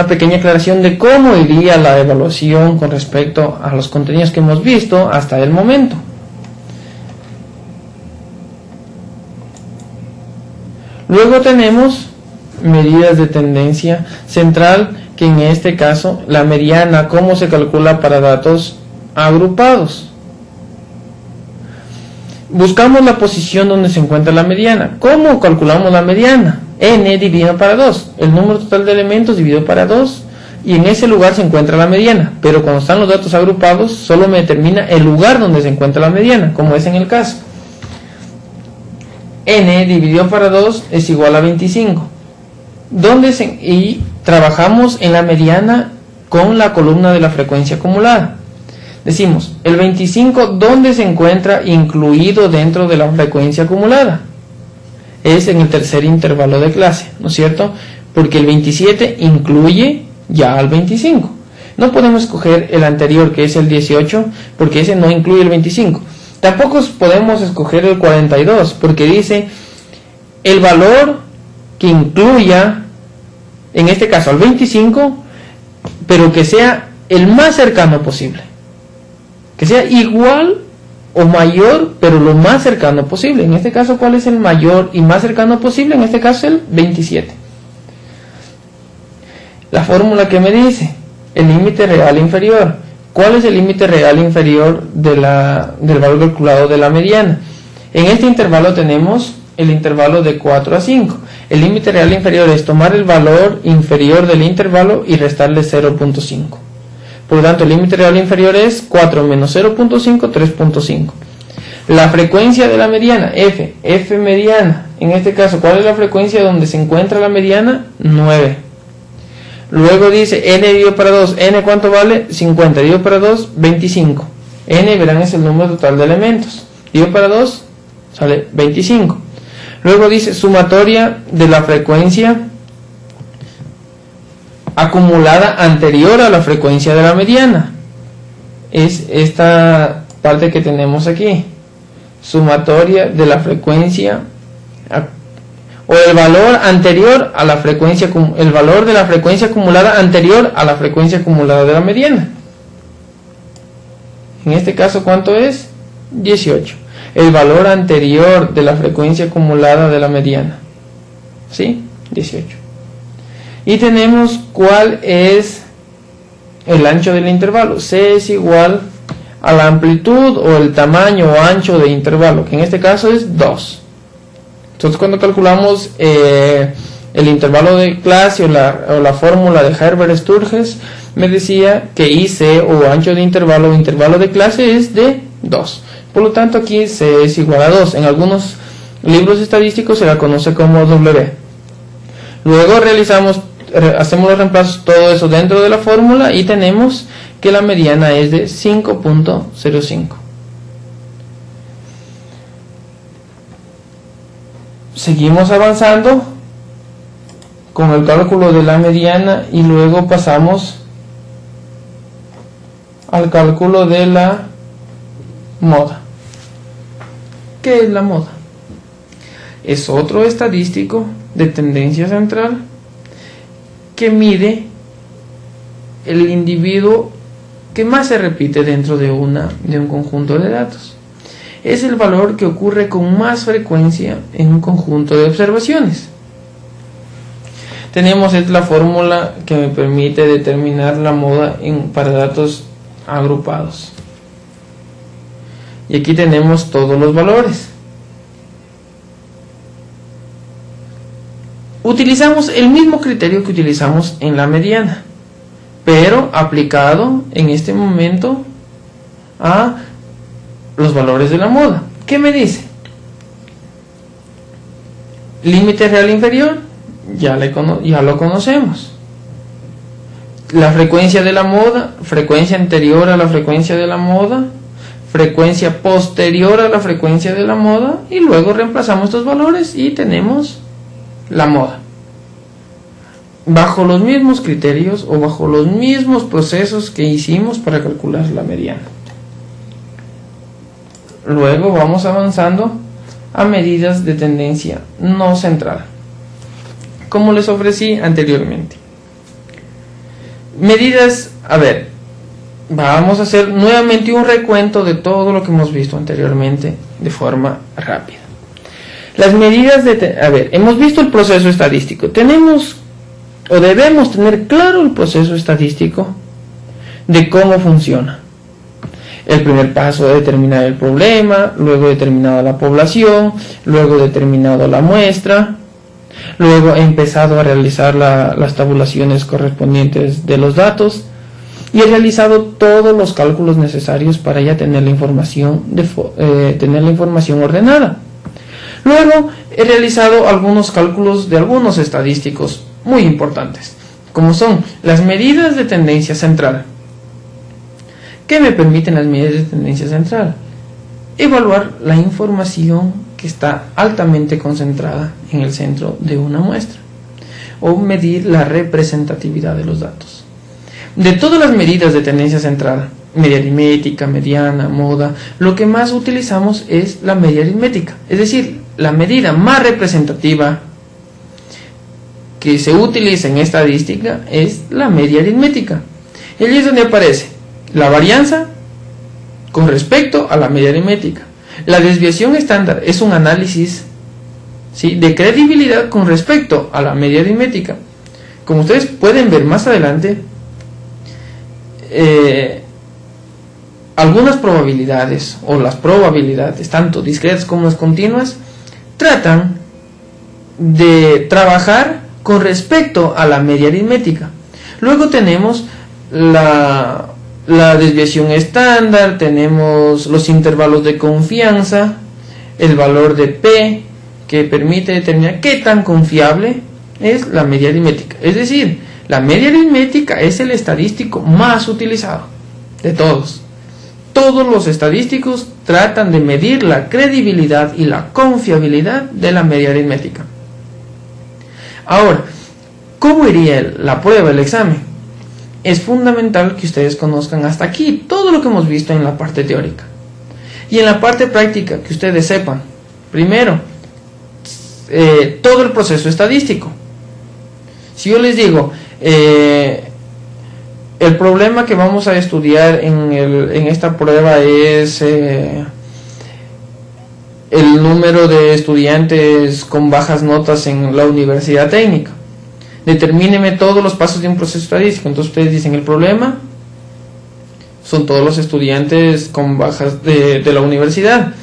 pequeña aclaración de cómo iría la evaluación con respecto a los contenidos que hemos visto hasta el momento. Luego tenemos medidas de tendencia central, que en este caso la mediana, ¿cómo se calcula para datos agrupados? Buscamos la posición donde se encuentra la mediana. ¿Cómo calculamos la mediana? N dividido para 2, el número total de elementos dividido para 2, y en ese lugar se encuentra la mediana. Pero cuando están los datos agrupados, solo me determina el lugar donde se encuentra la mediana, como es en el caso. N dividido para 2 es igual a 25. Y trabajamos en la mediana con la columna de la frecuencia acumulada. Decimos, el 25, ¿dónde se encuentra incluido dentro de la frecuencia acumulada? Es en el tercer intervalo de clase, ¿no es cierto? Porque el 27 incluye ya al 25. No podemos escoger el anterior, que es el 18, porque ese no incluye el 25. Tampoco podemos escoger el 42, porque dice el valor que incluya, en este caso al 25, pero que sea el más cercano posible. Que sea igual o mayor, pero lo más cercano posible. En este caso, ¿cuál es el mayor y más cercano posible? En este caso, el 27. La fórmula que me dice, el límite real inferior. ¿Cuál es el límite real inferior del valor calculado de la mediana? En este intervalo tenemos el intervalo de 4 a 5. El límite real inferior es tomar el valor inferior del intervalo y restarle 0.5. Por lo tanto, el límite real inferior es 4 menos 0.5, 3.5. La frecuencia de la mediana, F mediana. En este caso, ¿cuál es la frecuencia donde se encuentra la mediana? 9. Luego dice n dividido para 2. N, ¿cuánto vale? 50. Dividido para 2, 25. N, verán, es el número total de elementos. Dividido para 2, sale 25. Luego dice sumatoria de la frecuencia acumulada anterior a la frecuencia de la mediana. Es esta parte que tenemos aquí, sumatoria de la frecuencia o el valor anterior a la frecuencia, el valor de la frecuencia acumulada anterior a la frecuencia acumulada de la mediana. En este caso, ¿cuánto es? 18. El valor anterior de la frecuencia acumulada de la mediana, ¿sí? 18. Y tenemos cuál es el ancho del intervalo. C es igual a la amplitud o el tamaño o ancho de intervalo, que en este caso es 2. Entonces, cuando calculamos el intervalo de clase o la fórmula de Herbert-Sturges, me decía que IC o ancho de intervalo o intervalo de clase es de 2. Por lo tanto, aquí C es igual a 2. En algunos libros estadísticos se la conoce como W. Luego hacemos los reemplazos, todo eso dentro de la fórmula, y tenemos que la mediana es de 5.05. Seguimos avanzando con el cálculo de la mediana y luego pasamos al cálculo de la moda. ¿Qué es la moda? Es otro estadístico de tendencia central que mide el individuo que más se repite dentro de un conjunto de datos. Es el valor que ocurre con más frecuencia en un conjunto de observaciones. Tenemos la fórmula que me permite determinar la moda para datos agrupados. Y aquí tenemos todos los valores. Utilizamos el mismo criterio que utilizamos en la mediana, pero aplicado en este momento a los valores de la moda. ¿Qué me dice? Límite real inferior, ya lo conocemos. La frecuencia de la moda, frecuencia anterior a la frecuencia de la moda, frecuencia posterior a la frecuencia de la moda, y luego reemplazamos estos valores y tenemos la moda. Bajo los mismos criterios o bajo los mismos procesos que hicimos para calcular la mediana. Luego vamos avanzando a medidas de tendencia no central, como les ofrecí anteriormente. Medidas, vamos a hacer nuevamente un recuento de todo lo que hemos visto anteriormente de forma rápida. Las medidas hemos visto el proceso estadístico. Tenemos o debemos tener claro el proceso estadístico de cómo funciona. El primer paso es determinar el problema, luego determinada la población, luego determinado la muestra, luego he empezado a realizar las tabulaciones correspondientes de los datos y he realizado todos los cálculos necesarios para ya tener la información ordenada. Luego he realizado algunos cálculos de algunos estadísticos muy importantes, como son las medidas de tendencia central. ¿Qué me permiten las medidas de tendencia central? Evaluar la información que está altamente concentrada en el centro de una muestra, o medir la representatividad de los datos. De todas las medidas de tendencia central, media aritmética, mediana, moda, lo que más utilizamos es la media aritmética, es decir, la medida más representativa que se utiliza en estadística es la media aritmética. Y allí es donde aparece la varianza con respecto a la media aritmética. La desviación estándar es un análisis, ¿sí?, de credibilidad con respecto a la media aritmética. Como ustedes pueden ver más adelante, algunas probabilidades o las probabilidades, tanto discretas como las continuas, tratan de trabajar con respecto a la media aritmética. Luego tenemos la desviación estándar, tenemos los intervalos de confianza, el valor de P, que permite determinar qué tan confiable es la media aritmética. Es decir, la media aritmética es el estadístico más utilizado de todos. Todos los estadísticos tratan de medir la credibilidad y la confiabilidad de la media aritmética. Ahora, ¿cómo iría la prueba, el examen? Es fundamental que ustedes conozcan hasta aquí todo lo que hemos visto en la parte teórica. Y en la parte práctica, que ustedes sepan, primero, todo el proceso estadístico. Si yo les digo, el problema que vamos a estudiar en esta prueba es el número de estudiantes con bajas notas en la universidad técnica. Determíneme todos los pasos de un proceso estadístico. Entonces ustedes dicen, el problema son todos los estudiantes con bajas de la universidad.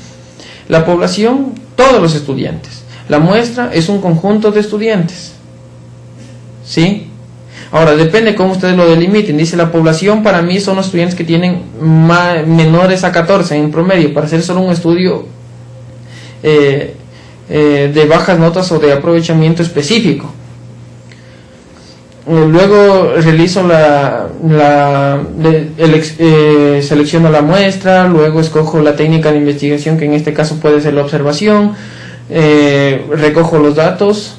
La población, todos los estudiantes. La muestra es un conjunto de estudiantes. ¿Sí? Ahora, depende cómo ustedes lo delimiten. Dice, la población para mí son los estudiantes que tienen menores a 14 en promedio, para hacer solo un estudio de bajas notas o de aprovechamiento específico. Luego realizo selecciono la muestra, luego escojo la técnica de investigación, que en este caso puede ser la observación, recojo los datos,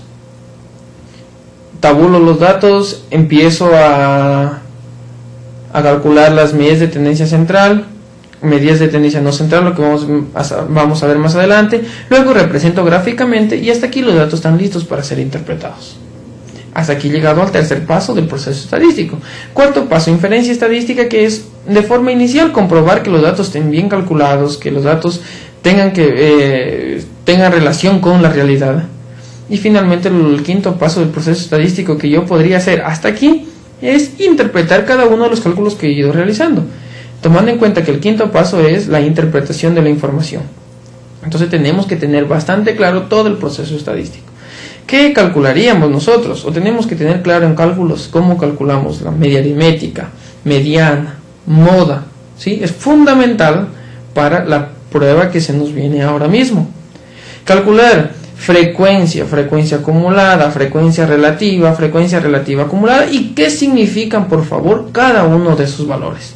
tabulo los datos, empiezo a calcular las medidas de tendencia central, medidas de tendencia no central, lo que vamos a ver más adelante. Luego represento gráficamente y hasta aquí los datos están listos para ser interpretados. Hasta aquí he llegado al tercer paso del proceso estadístico. Cuarto paso, inferencia estadística, que es de forma inicial comprobar que los datos estén bien calculados, que los datos tengan relación con la realidad. Y finalmente el quinto paso del proceso estadístico que yo podría hacer hasta aquí es interpretar cada uno de los cálculos que he ido realizando, tomando en cuenta que el quinto paso es la interpretación de la información. Entonces tenemos que tener bastante claro todo el proceso estadístico. ¿Qué calcularíamos nosotros? O tenemos que tener claro en cálculos cómo calculamos la media aritmética, mediana, moda, ¿sí? Es fundamental para la prueba que se nos viene ahora mismo. Calcular frecuencia acumulada, frecuencia relativa acumulada, y qué significan, por favor, cada uno de esos valores.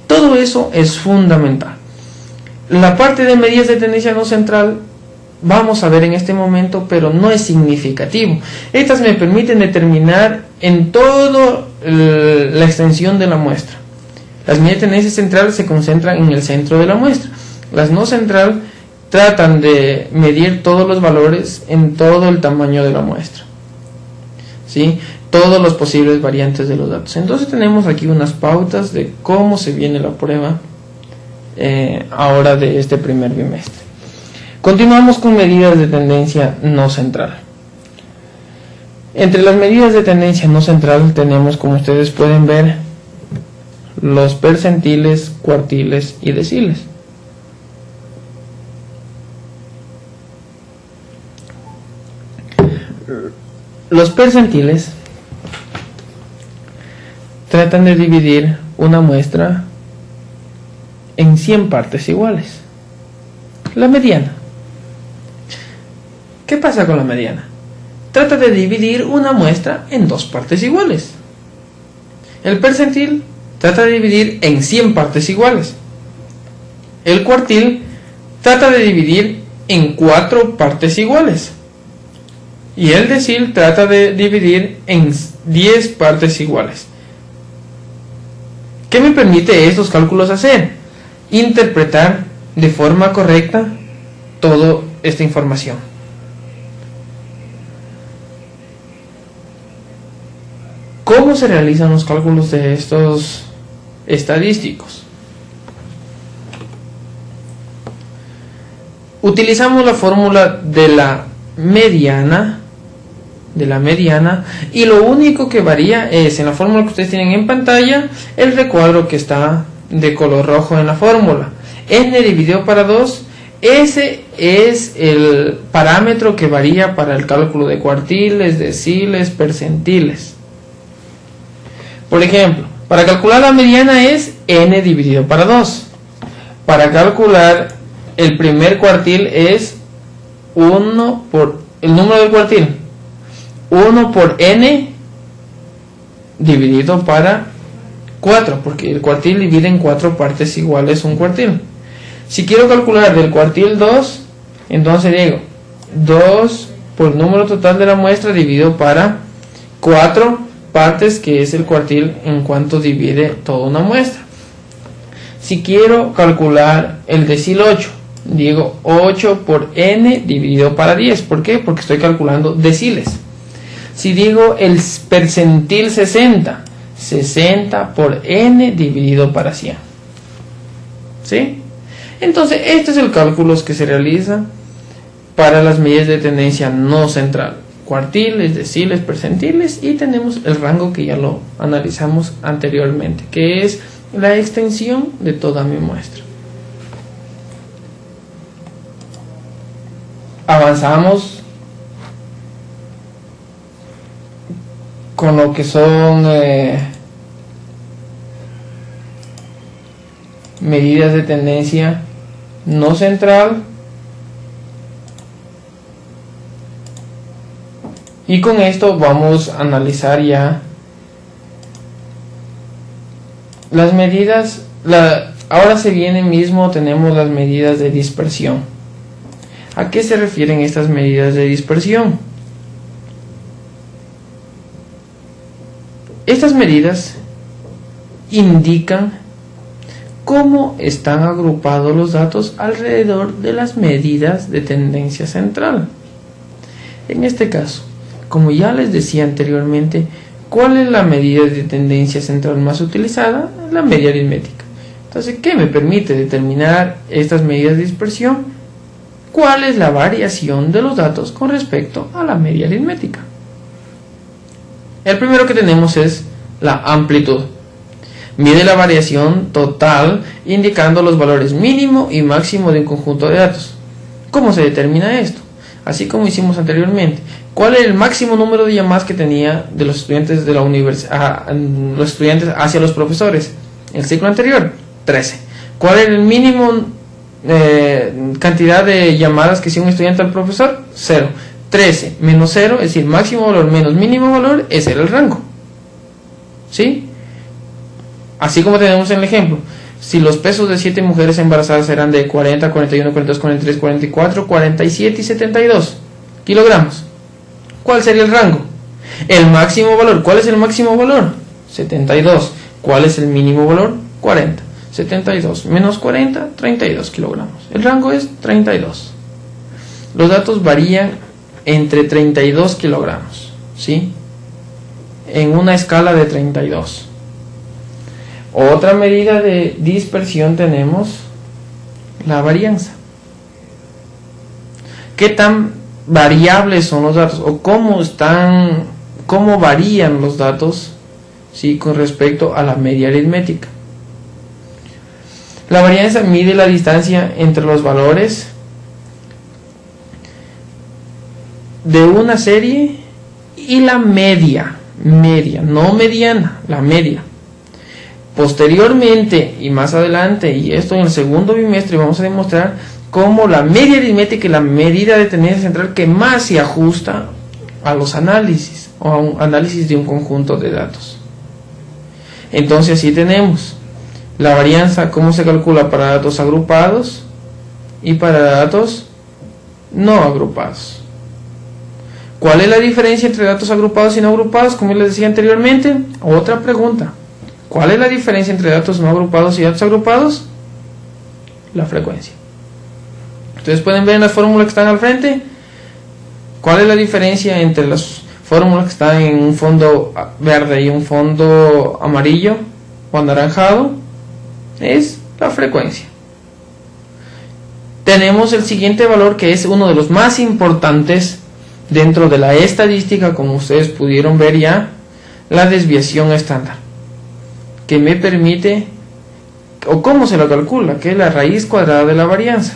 Todo eso es fundamental. La parte de medidas de tendencia no central vamos a ver en este momento, pero no es significativo. Estas me permiten determinar en toda la extensión de la muestra. Las medidas de tendencia central se concentran en el centro de la muestra. Las no central tratan de medir todos los valores en todo el tamaño de la muestra, ¿sí? Todos los posibles variantes de los datos. Entonces tenemos aquí unas pautas de cómo se viene la prueba ahora de este primer bimestre. Continuamos con medidas de tendencia no central. Entre las medidas de tendencia no central tenemos, como ustedes pueden ver, los percentiles, cuartiles y deciles. Los percentiles tratan de dividir una muestra en 100 partes iguales. La mediana. ¿Qué pasa con la mediana? Trata de dividir una muestra en 2 partes iguales. El percentil trata de dividir en 100 partes iguales. El cuartil trata de dividir en 4 partes iguales. Y el decil trata de dividir en 10 partes iguales. ¿Qué me permite estos cálculos hacer? Interpretar de forma correcta toda esta información. ¿Cómo se realizan los cálculos de estos estadísticos? Utilizamos la fórmula de la mediana, y lo único que varía es, en la fórmula que ustedes tienen en pantalla, el recuadro que está de color rojo en la fórmula. N dividido para 2, ese es el parámetro que varía para el cálculo de cuartiles, deciles, percentiles. Por ejemplo, para calcular la mediana es N dividido para 2. Para calcular el primer cuartil es 1 por el número del cuartil, 1 por N dividido para 4, porque el cuartil divide en 4 partes iguales un cuartil. Si quiero calcular del cuartil 2, entonces digo 2 por el número total de la muestra dividido para 4 partes, que es el cuartil en cuanto divide toda una muestra. Si quiero calcular el decil 8, digo 8 por n dividido para 10. ¿Por qué? Porque estoy calculando deciles. Si digo el percentil 60, 60 por n dividido para 100. ¿Sí? Entonces, este es el cálculo que se realiza para las medidas de tendencia no central. Cuartiles, deciles, percentiles, y tenemos el rango que ya lo analizamos anteriormente, que es la extensión de toda mi muestra. Avanzamos con lo que son medidas de tendencia no central, y con esto vamos a analizar ya las medidas. Ahora se viene mismo, tenemos las medidas de dispersión. ¿A qué se refieren estas medidas de dispersión? Estas medidas indican cómo están agrupados los datos alrededor de las medidas de tendencia central. En este caso, como ya les decía anteriormente, ¿cuál es la medida de tendencia central más utilizada? La media aritmética. Entonces, ¿qué me permite determinar estas medidas de dispersión? ¿Cuál es la variación de los datos con respecto a la media aritmética? El primero que tenemos es la amplitud. Mide la variación total indicando los valores mínimo y máximo de un conjunto de datos. ¿Cómo se determina esto? Así como hicimos anteriormente. ¿Cuál es el máximo número de llamadas que tenía de los estudiantes de la universidad, los estudiantes hacia los profesores? El ciclo anterior, 13. ¿Cuál es el mínimo cantidad de llamadas que hacía un estudiante al profesor? 0. 13 menos 0, es decir, máximo valor menos mínimo valor, ese era el rango. ¿Sí? Así como tenemos en el ejemplo, si los pesos de 7 mujeres embarazadas eran de 40, 41, 42, 43, 44, 47 y 72 kilogramos, ¿cuál sería el rango? El máximo valor. ¿Cuál es el máximo valor? 72. ¿Cuál es el mínimo valor? 40. 72 menos 40, 32 kilogramos. El rango es 32. Los datos varían entre 32 kilogramos, ¿sí? En una escala de 32. Otra medida de dispersión tenemos la varianza. ¿Qué tan variables son los datos? ¿O cómo varían los datos, ¿sí?, con respecto a la media aritmética? La varianza mide la distancia entre los valores de una serie y la media, no mediana, la media. Posteriormente y más adelante, y esto en el segundo bimestre, vamos a demostrar cómo la media aritmética y la medida de tendencia central que más se ajusta a los análisis o a un análisis de un conjunto de datos. Entonces así tenemos la varianza, cómo se calcula para datos agrupados y para datos no agrupados. ¿Cuál es la diferencia entre datos agrupados y no agrupados? Como les decía anteriormente, otra pregunta. ¿Cuál es la diferencia entre datos no agrupados y datos agrupados? La frecuencia. Ustedes pueden ver en las fórmulas que están al frente. ¿Cuál es la diferencia entre las fórmulas que están en un fondo verde y un fondo amarillo o anaranjado? Es la frecuencia. Tenemos el siguiente valor, que es uno de los más importantes dentro de la estadística, como ustedes pudieron ver ya, la desviación estándar, que me permite, o cómo se lo calcula, que es la raíz cuadrada de la varianza.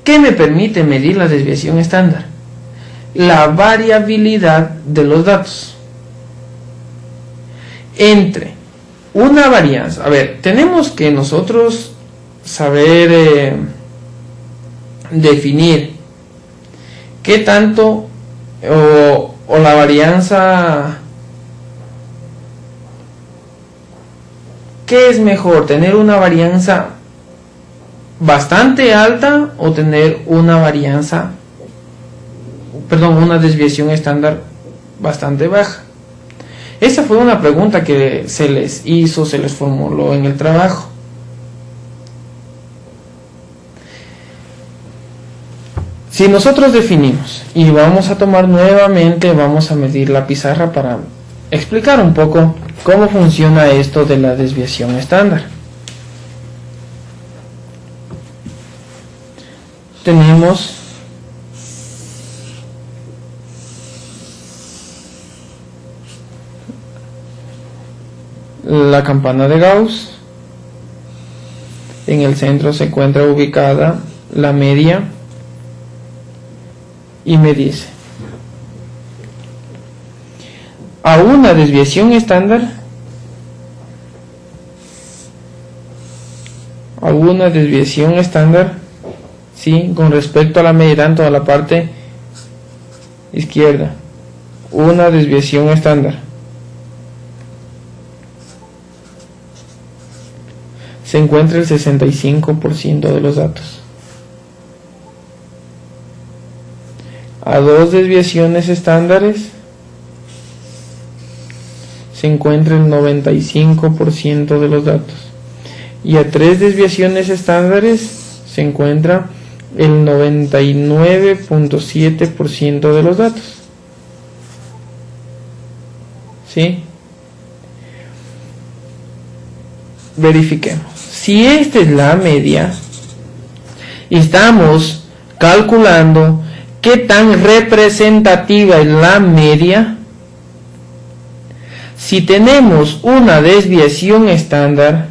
¿Qué me permite medir la desviación estándar? La variabilidad de los datos entre una varianza. A ver, tenemos que nosotros saber definir qué tanto o la varianza. ¿Qué es mejor? ¿Tener una varianza bastante alta o tener una una desviación estándar bastante baja? Esa fue una pregunta que se les formuló en el trabajo. Si nosotros definimos y vamos a tomar nuevamente, vamos a medir la pizarra para explicar un poco cómo funciona esto de la desviación estándar. Tenemos la campana de Gauss. En el centro se encuentra ubicada la media y me dice: a una desviación estándar, ¿sí? Con respecto a la media, tanto a la parte izquierda, una desviación estándar se encuentra el 65% de los datos. A dos desviaciones estándares se encuentra el 95% de los datos, y a tres desviaciones estándares se encuentra el 99.7% de los datos. ¿Sí? Verifiquemos. Si esta es la media, estamos calculando qué tan representativa es la media. Si tenemos una desviación estándar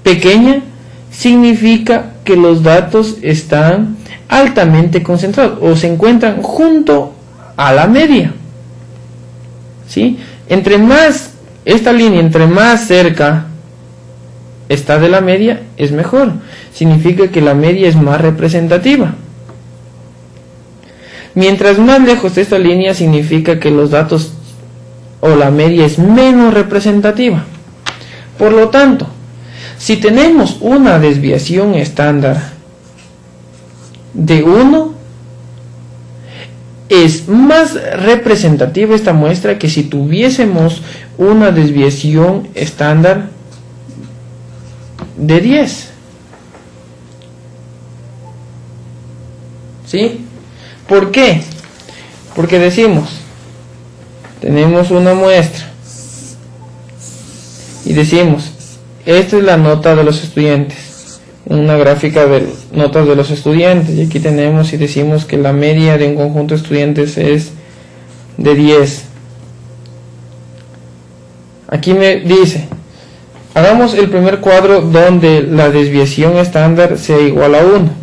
pequeña, significa que los datos están altamente concentrados o se encuentran junto a la media. ¿Sí? Entre más cerca está de la media, es mejor. Significa que la media es más representativa. Mientras más lejos de esta línea, significa que los datos o la media es menos representativa. Por lo tanto, si tenemos una desviación estándar de 1, es más representativa esta muestra que si tuviésemos una desviación estándar de 10. ¿Sí? ¿Por qué? Porque decimos, tenemos una muestra y decimos, esta es la nota de los estudiantes, una gráfica de notas de los estudiantes, y aquí tenemos y decimos que la media de un conjunto de estudiantes es de 10. Aquí me dice, hagamos el primer cuadro donde la desviación estándar sea igual a 1.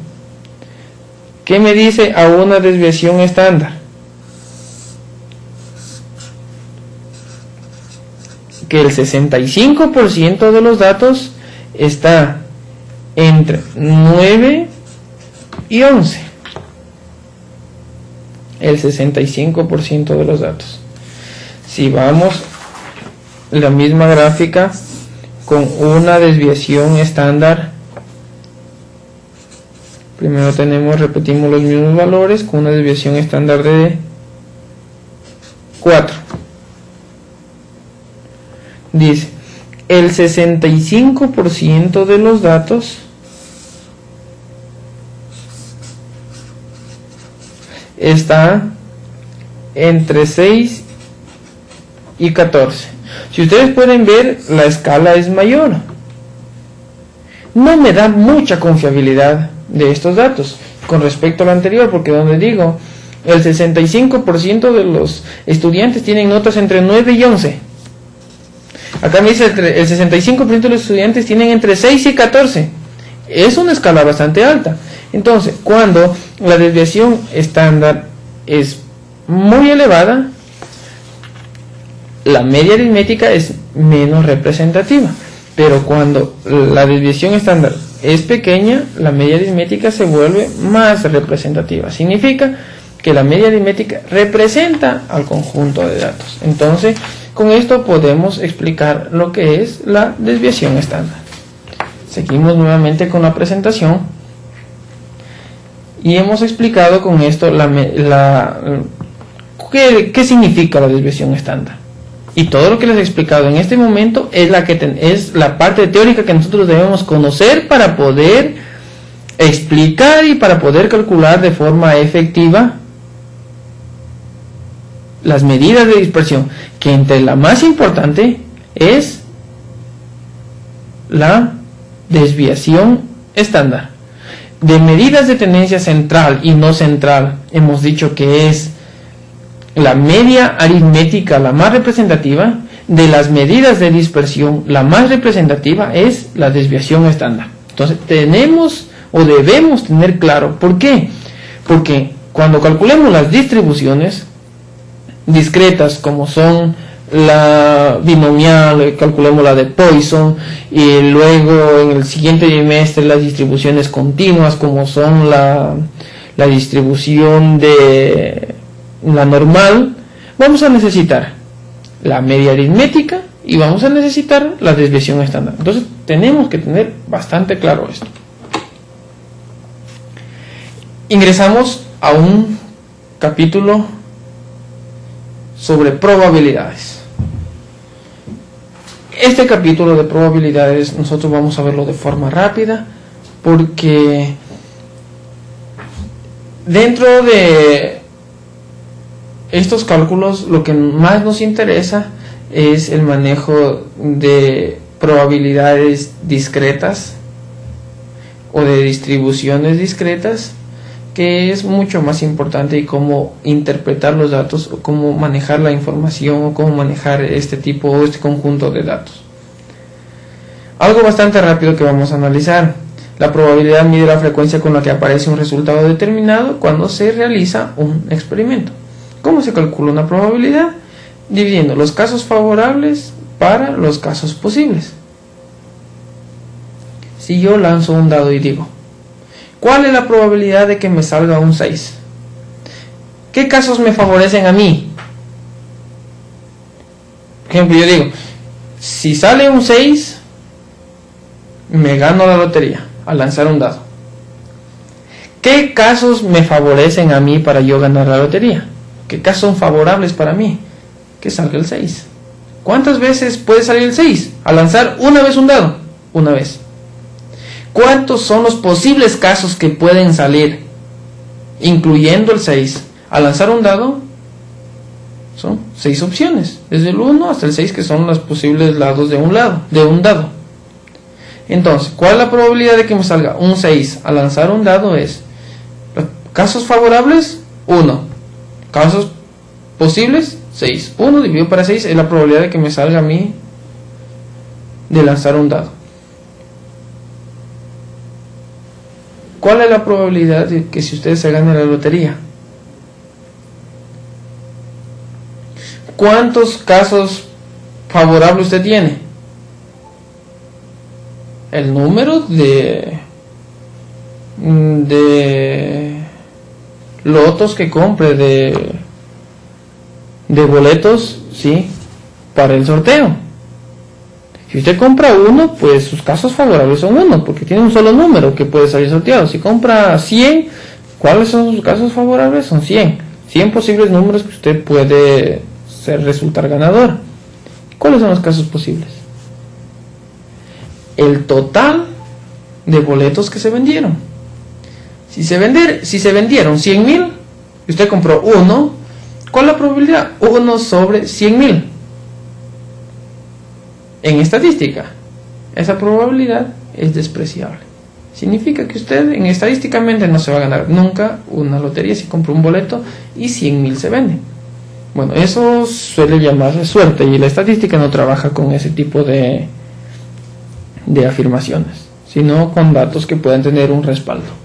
¿Qué me dice a una desviación estándar? Que el 65% de los datos está entre 9 y 11. El 65% de los datos. Si vamos la misma gráfica con una desviación estándar, primero repetimos los mismos valores con una desviación estándar de 4. Dice, el 65% de los datos está entre 6 y 14. Si ustedes pueden ver, la escala es mayor. No me da mucha confiabilidad de estos datos con respecto al anterior, porque donde digo, el 65% de los estudiantes tienen notas entre 9 y 11. Acá me dice el 65% de los estudiantes tienen entre 6 y 14. Es una escala bastante alta. Entonces, cuando la desviación estándar es muy elevada, la media aritmética es menos representativa. Pero cuando la desviación estándar es pequeña, la media aritmética se vuelve más representativa. Significa que la media aritmética representa al conjunto de datos. Entonces, con esto podemos explicar lo que es la desviación estándar. Seguimos nuevamente con la presentación y hemos explicado con esto qué significa la desviación estándar. Y todo lo que les he explicado en este momento es la parte teórica que nosotros debemos conocer para poder explicar y para poder calcular de forma efectiva las medidas de dispersión, que entre la más importante es la desviación estándar. De medidas de tendencia central y no central, hemos dicho que es la media aritmética la más representativa. De las medidas de dispersión, la más representativa es la desviación estándar. Entonces tenemos o debemos tener claro, ¿por qué? Porque cuando calculemos las distribuciones discretas, como son la binomial, calculemos la de Poisson, y luego en el siguiente trimestre las distribuciones continuas, como son la distribución de la normal, vamos a necesitar la media aritmética y vamos a necesitar la desviación estándar. Entonces tenemos que tener bastante claro esto. Ingresamos a un capítulo sobre probabilidades. Este capítulo de probabilidades nosotros vamos a verlo de forma rápida, porque dentro de estos cálculos lo que más nos interesa es el manejo de probabilidades discretas o de distribuciones discretas, que es mucho más importante, y cómo interpretar los datos, o cómo manejar la información, o cómo manejar este tipo o este conjunto de datos. Algo bastante rápido que vamos a analizar: la probabilidad mide la frecuencia con la que aparece un resultado determinado cuando se realiza un experimento. ¿Cómo se calcula una probabilidad? Dividiendo los casos favorables para los casos posibles. Si yo lanzo un dado y digo, ¿cuál es la probabilidad de que me salga un 6? ¿Qué casos me favorecen a mí? Por ejemplo, yo digo, si sale un 6, me gano la lotería al lanzar un dado. ¿Qué casos me favorecen a mí para yo ganar la lotería? ¿Qué casos son favorables para mí? Que salga el 6. ¿Cuántas veces puede salir el 6? Al lanzar una vez un dado. Una vez. ¿Cuántos son los posibles casos que pueden salir, incluyendo el 6? Al lanzar un dado, son 6 opciones, desde el 1 hasta el 6, que son los posibles lados de un dado. Entonces, ¿cuál es la probabilidad de que me salga un 6 al lanzar un dado? Es casos favorables, 1. Casos posibles, 6. 1 dividido para 6 es la probabilidad de que me salga a mí de lanzar un dado. ¿Cuál es la probabilidad de que si ustedes se ganen la lotería? ¿Cuántos casos favorables usted tiene? El número de lotos que compre, de boletos, ¿sí?, para el sorteo. Si usted compra uno, pues sus casos favorables son 1, porque tiene un solo número que puede salir sorteado. Si compra 100, ¿cuáles son sus casos favorables? Son 100. 100 posibles números que usted puede resultar ganador. ¿Cuáles son los casos posibles? El total de boletos que se vendieron. Si se vendieron 100.000 y usted compró uno, ¿cuál es la probabilidad? 1 sobre 100.000. En estadística, esa probabilidad es despreciable. Significa que usted estadísticamente no se va a ganar nunca una lotería si compra un boleto y 100.000 se venden. Bueno, eso suele llamarse suerte, y la estadística no trabaja con ese tipo de afirmaciones, sino con datos que pueden tener un respaldo.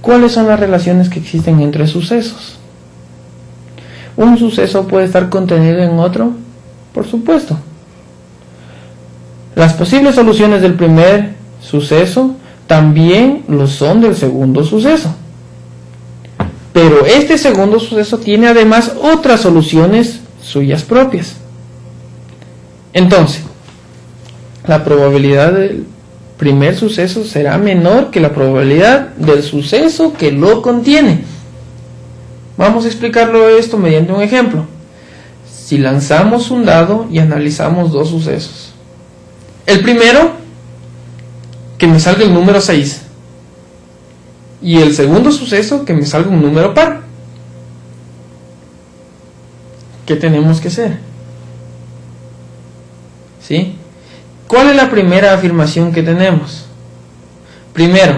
¿Cuáles son las relaciones que existen entre sucesos? ¿Un suceso puede estar contenido en otro? Por supuesto. Las posibles soluciones del primer suceso también lo son del segundo suceso. Pero este segundo suceso tiene además otras soluciones suyas propias. Entonces, la probabilidad del primer suceso será menor que la probabilidad del suceso que lo contiene. Vamos a explicarlo esto mediante un ejemplo. Si lanzamos un dado y analizamos dos sucesos. El primero, que me salga el número 6. Y el segundo suceso, que me salga un número par. ¿Qué tenemos que hacer? ¿Sí? ¿Cuál es la primera afirmación que tenemos? Primero,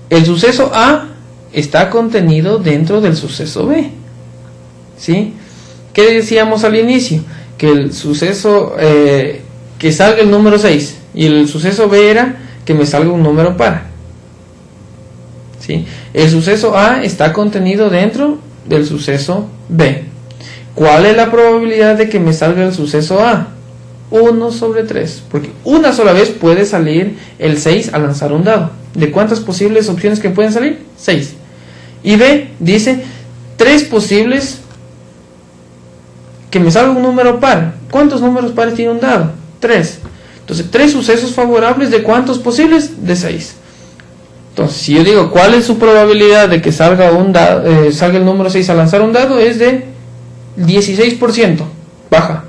el suceso A está contenido dentro del suceso B. ¿Sí? ¿Qué decíamos al inicio? Que el suceso, que salga el número 6, y el suceso B era que me salga un número par. ¿Sí? El suceso A está contenido dentro del suceso B. ¿Cuál es la probabilidad de que me salga el suceso A? 1 sobre 3, porque una sola vez puede salir el 6 al lanzar un dado. ¿De cuántas posibles opciones que pueden salir? 6. Y B dice 3 posibles que me salga un número par. ¿Cuántos números pares tiene un dado? 3. Entonces 3 sucesos favorables, ¿de cuántos posibles? De 6. Entonces si yo digo cuál es su probabilidad de que salga un dado, salga el número 6 al lanzar un dado, es de 16%, baja.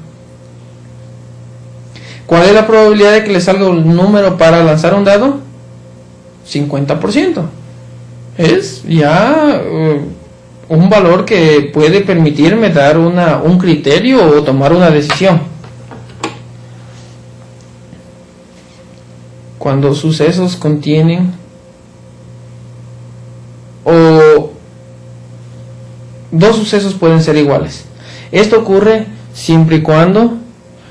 ¿Cuál es la probabilidad de que le salga un número para lanzar un dado? 50%. Es ya un valor que puede permitirme dar un criterio o tomar una decisión. Cuando sucesos contienen o dos sucesos pueden ser iguales. Esto ocurre siempre y cuando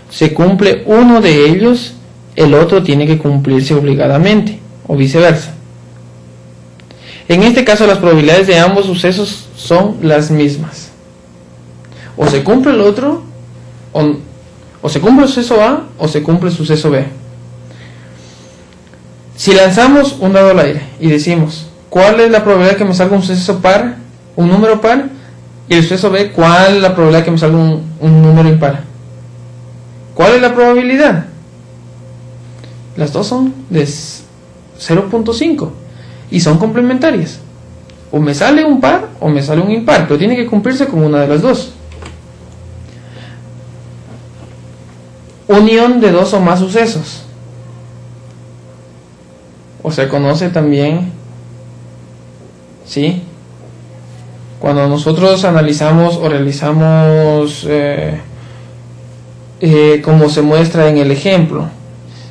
se cumple uno de ellos, el otro tiene que cumplirse obligadamente, o viceversa. En este caso las probabilidades de ambos sucesos son las mismas. O se cumple el otro, o se cumple el suceso A, o se cumple el suceso B. Si lanzamos un dado al aire y decimos, ¿cuál es la probabilidad de que me salga un suceso par, un número par? Y el suceso B, ¿cuál es la probabilidad de que me salga un número impar? ¿Cuál es la probabilidad? Las dos son de 0.5 y son complementarias. O me sale un par o me sale un impar, pero tiene que cumplirse con una de las dos. Unión de dos o más sucesos. O se conoce también, ¿sí? Cuando nosotros analizamos o realizamos como se muestra en el ejemplo,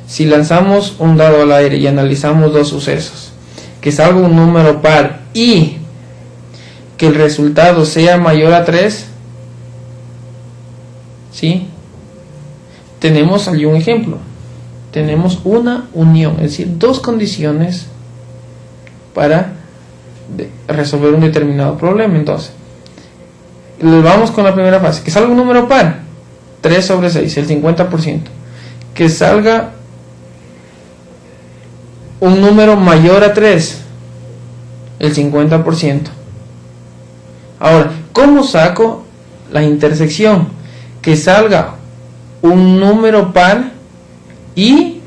si lanzamos un dado al aire y analizamos dos sucesos, que salga un número par y que el resultado sea mayor a 3, ¿sí? Tenemos allí un ejemplo, tenemos una unión, es decir, dos condiciones para resolver un determinado problema. Entonces, vamos con la primera fase, que salga un número par, 3 sobre 6, el 50%. Que salga un número mayor a 3, el 50%. Ahora, ¿cómo saco la intersección? Que salga un número par y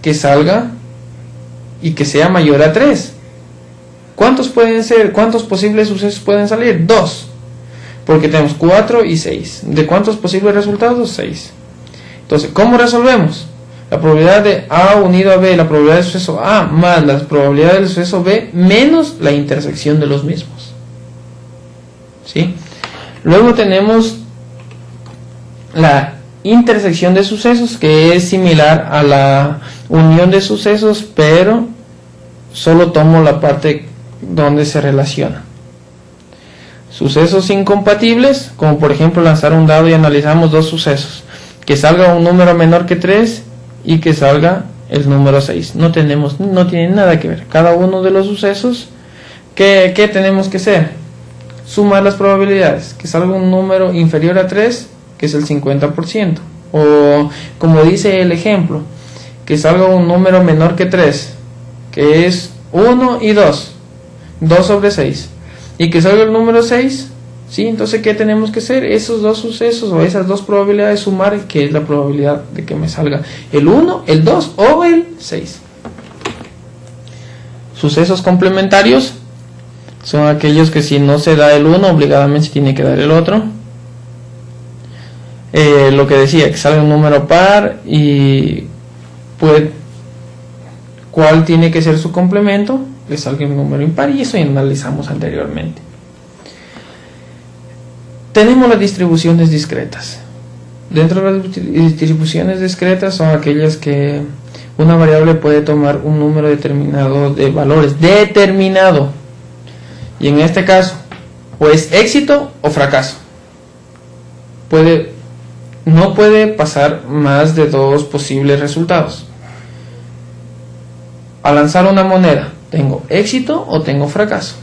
que salga y que sea mayor a 3. ¿Cuántos pueden ser? ¿Cuántos posibles sucesos pueden salir? 2. Porque tenemos 4 y 6. ¿De cuántos posibles resultados? 6. Entonces, ¿cómo resolvemos? La probabilidad de A unido a B, la probabilidad del suceso A más la probabilidad del suceso B menos la intersección de los mismos. ¿Sí? Luego tenemos la intersección de sucesos, que es similar a la unión de sucesos, pero solo tomo la parte donde se relaciona. Sucesos incompatibles, como por ejemplo lanzar un dado y analizamos dos sucesos, que salga un número menor que 3 y que salga el número 6. No tiene nada que ver. Cada uno de los sucesos, ¿qué tenemos que hacer? Sumar las probabilidades, que salga un número inferior a 3, que es el 50%, o como dice el ejemplo, que salga un número menor que 3, que es 1 y 2, 2 sobre 6, y que salga el número 6, ¿sí? Entonces, ¿qué tenemos que hacer? Esos dos sucesos o esas dos probabilidades sumar, que es la probabilidad de que me salga el 1, el 2 o el 6. Sucesos complementarios son aquellos que si no se da el uno, obligadamente se tiene que dar el otro. lo que decía, que sale un número par y pues cuál tiene que ser su complemento, le salga un número impar, y eso ya analizamos anteriormente. Tenemos las distribuciones discretas. Dentro de las distribuciones discretas son aquellas que una variable puede tomar un número determinado de valores, determinado, y en este caso pues éxito o fracaso. No puede pasar más de dos posibles resultados. Al lanzar una moneda, ¿tengo éxito o tengo fracaso?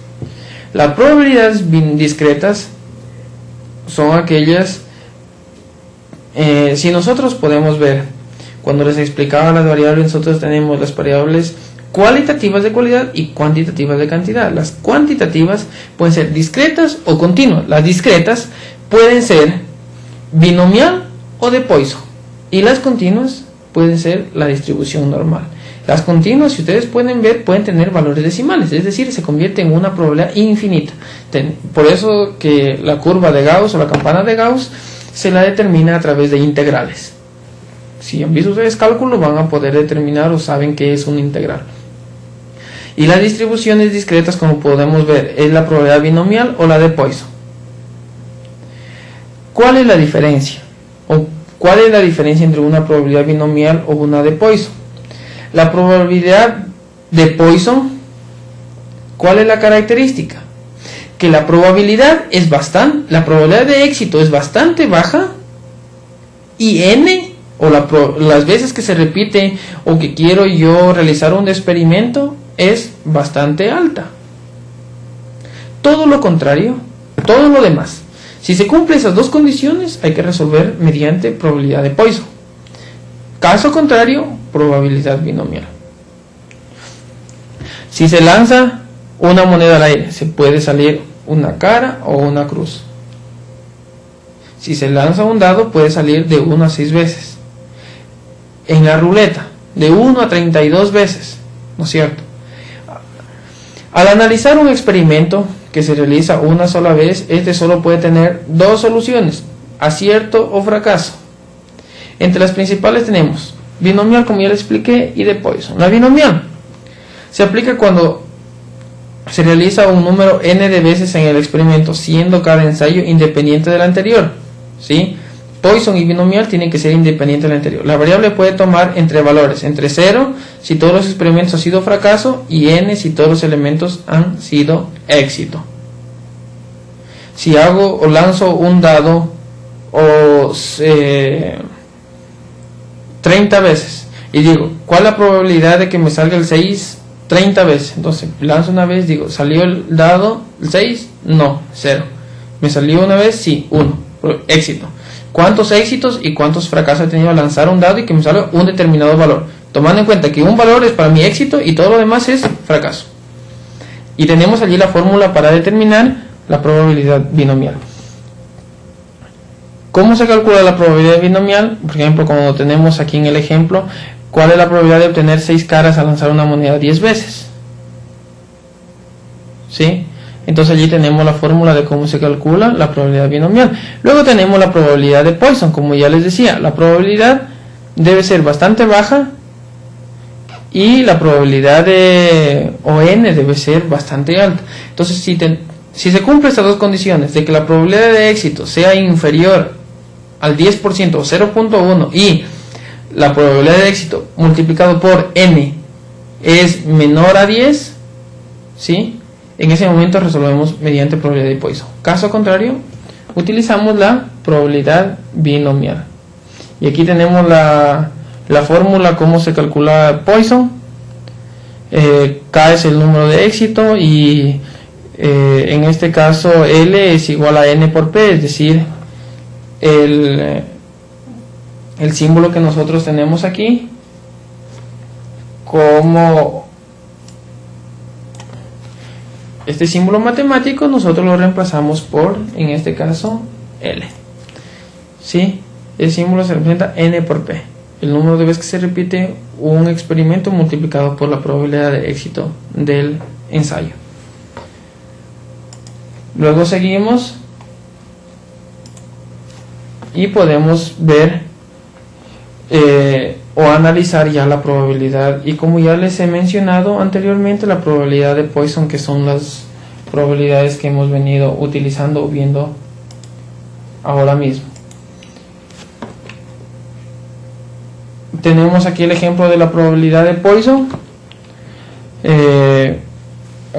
Las probabilidades discretas son aquellas, si nosotros podemos ver, cuando les explicaba las variables, nosotros tenemos las variables cualitativas de cualidad y cuantitativas de cantidad. Las cuantitativas pueden ser discretas o continuas. Las discretas pueden ser binomial o de Poisson, y las continuas pueden ser la distribución normal. Las continuas, si ustedes pueden ver, pueden tener valores decimales, es decir, se convierte en una probabilidad infinita. Por eso que la curva de Gauss o la campana de Gauss se la determina a través de integrales. Si han visto ustedes cálculo, van a poder determinar o saben que es una integral. Y las distribuciones discretas, como podemos ver, es la probabilidad binomial o la de Poisson. ¿Cuál es la diferencia? ¿O cuál es la diferencia entre una probabilidad binomial o una de Poisson? La probabilidad de Poisson, ¿cuál es la característica? Que la probabilidad de éxito es bastante baja, y n, o las veces que se repite o que quiero yo realizar un experimento, es bastante alta. Todo lo contrario, todo lo demás, si se cumplen esas dos condiciones, hay que resolver mediante probabilidad de Poisson. Caso contrario, probabilidad binomial. Si se lanza una moneda al aire, se puede salir una cara o una cruz. Si se lanza un dado, puede salir de 1 a 6 veces. En la ruleta, de 1 a 32 veces, ¿no es cierto? Al analizar un experimento que se realiza una sola vez, este solo puede tener dos soluciones, acierto o fracaso. Entre las principales tenemos binomial, como ya les expliqué, y de Poisson. La binomial se aplica cuando se realiza un número n de veces en el experimento, siendo cada ensayo independiente del anterior, ¿sí? Poisson y binomial tienen que ser independientes del anterior. La variable puede tomar entre valores, entre 0 si todos los experimentos han sido fracaso, y n si todos los elementos han sido éxito. Si hago o lanzo un dado 30 veces y digo, ¿cuál es la probabilidad de que me salga el 6 30 veces? Entonces lanzo una vez, digo, ¿salió el dado el 6? No, 0. ¿Me salió una vez? Sí, 1. Éxito. ¿Cuántos éxitos y cuántos fracasos he tenido al lanzar un dado y que me salga un determinado valor? Tomando en cuenta que un valor es para mi éxito y todo lo demás es fracaso. Y tenemos allí la fórmula para determinar la probabilidad binomial. ¿Cómo se calcula la probabilidad binomial? Por ejemplo, como tenemos aquí en el ejemplo, ¿cuál es la probabilidad de obtener 6 caras al lanzar una moneda 10 veces? ¿Sí? Entonces allí tenemos la fórmula de cómo se calcula la probabilidad binomial. Luego tenemos la probabilidad de Poisson, como ya les decía. La probabilidad debe ser bastante baja y la probabilidad de n debe ser bastante alta. Entonces si se cumplen estas dos condiciones, de que la probabilidad de éxito sea inferior al 10% o 0.1 y la probabilidad de éxito multiplicado por n es menor a 10, ¿sí? En ese momento resolvemos mediante probabilidad de Poisson. Caso contrario, utilizamos la probabilidad binomial. Y aquí tenemos la fórmula, cómo se calcula Poisson. K es el número de éxito y en este caso L es igual a N por P, es decir, el símbolo que nosotros tenemos aquí como este símbolo matemático, nosotros lo reemplazamos por, en este caso, L. ¿Sí? El símbolo se representa N por P, el número de veces que se repite un experimento multiplicado por la probabilidad de éxito del ensayo. Luego seguimos y podemos ver o analizar ya la probabilidad, y como ya les he mencionado anteriormente, la probabilidad de Poisson, que son las probabilidades que hemos venido utilizando o viendo ahora mismo. Tenemos aquí el ejemplo de la probabilidad de Poisson.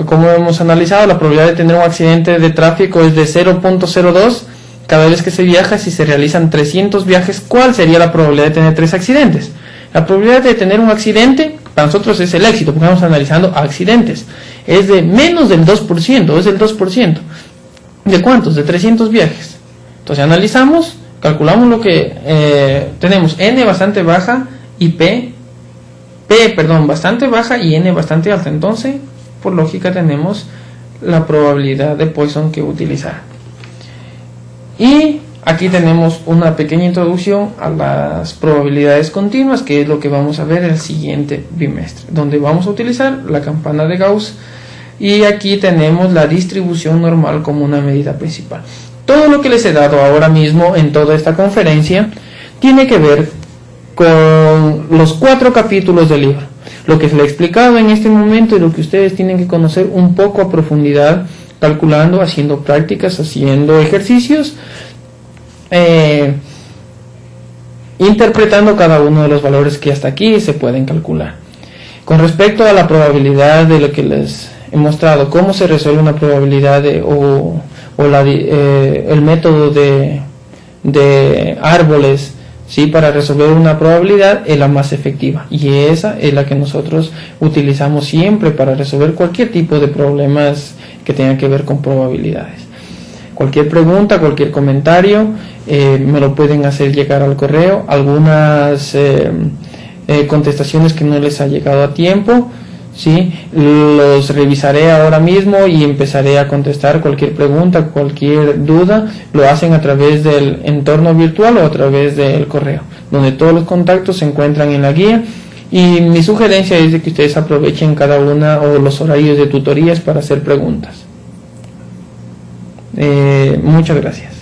Como hemos analizado, la probabilidad de tener un accidente de tráfico es de 0.02 cada vez que se viaja. Si se realizan 300 viajes, ¿cuál sería la probabilidad de tener 3 accidentes? La probabilidad de tener un accidente para nosotros es el éxito, porque estamos analizando accidentes. Es de menos del 2%, es del 2%. ¿De cuántos? De 300 viajes. Entonces analizamos, calculamos lo que tenemos n bastante baja y p bastante baja y n bastante alta. Entonces, por lógica, tenemos la probabilidad de Poisson que utilizar. Y aquí tenemos una pequeña introducción a las probabilidades continuas, que es lo que vamos a ver el siguiente bimestre, donde vamos a utilizar la campana de Gauss, y aquí tenemos la distribución normal como una medida principal. Todo lo que les he dado ahora mismo en toda esta conferencia tiene que ver con los 4 capítulos del libro. Lo que se le he explicado en este momento y lo que ustedes tienen que conocer un poco a profundidad, calculando, haciendo prácticas, haciendo ejercicios, interpretando cada uno de los valores que hasta aquí se pueden calcular. Con respecto a la probabilidad de lo que les he mostrado, cómo se resuelve una probabilidad el método de árboles, ¿sí? Para resolver una probabilidad es la más efectiva, y esa es la que nosotros utilizamos siempre para resolver cualquier tipo de problemas que tengan que ver con probabilidades. Cualquier pregunta, cualquier comentario, me lo pueden hacer llegar al correo. Algunas contestaciones que no les ha llegado a tiempo, ¿sí? Los revisaré ahora mismo y empezaré a contestar cualquier pregunta, cualquier duda. Lo hacen a través del entorno virtual o a través del correo, donde todos los contactos se encuentran en la guía. Y mi sugerencia es de que ustedes aprovechen cada una o los horarios de tutorías para hacer preguntas. Muchas gracias.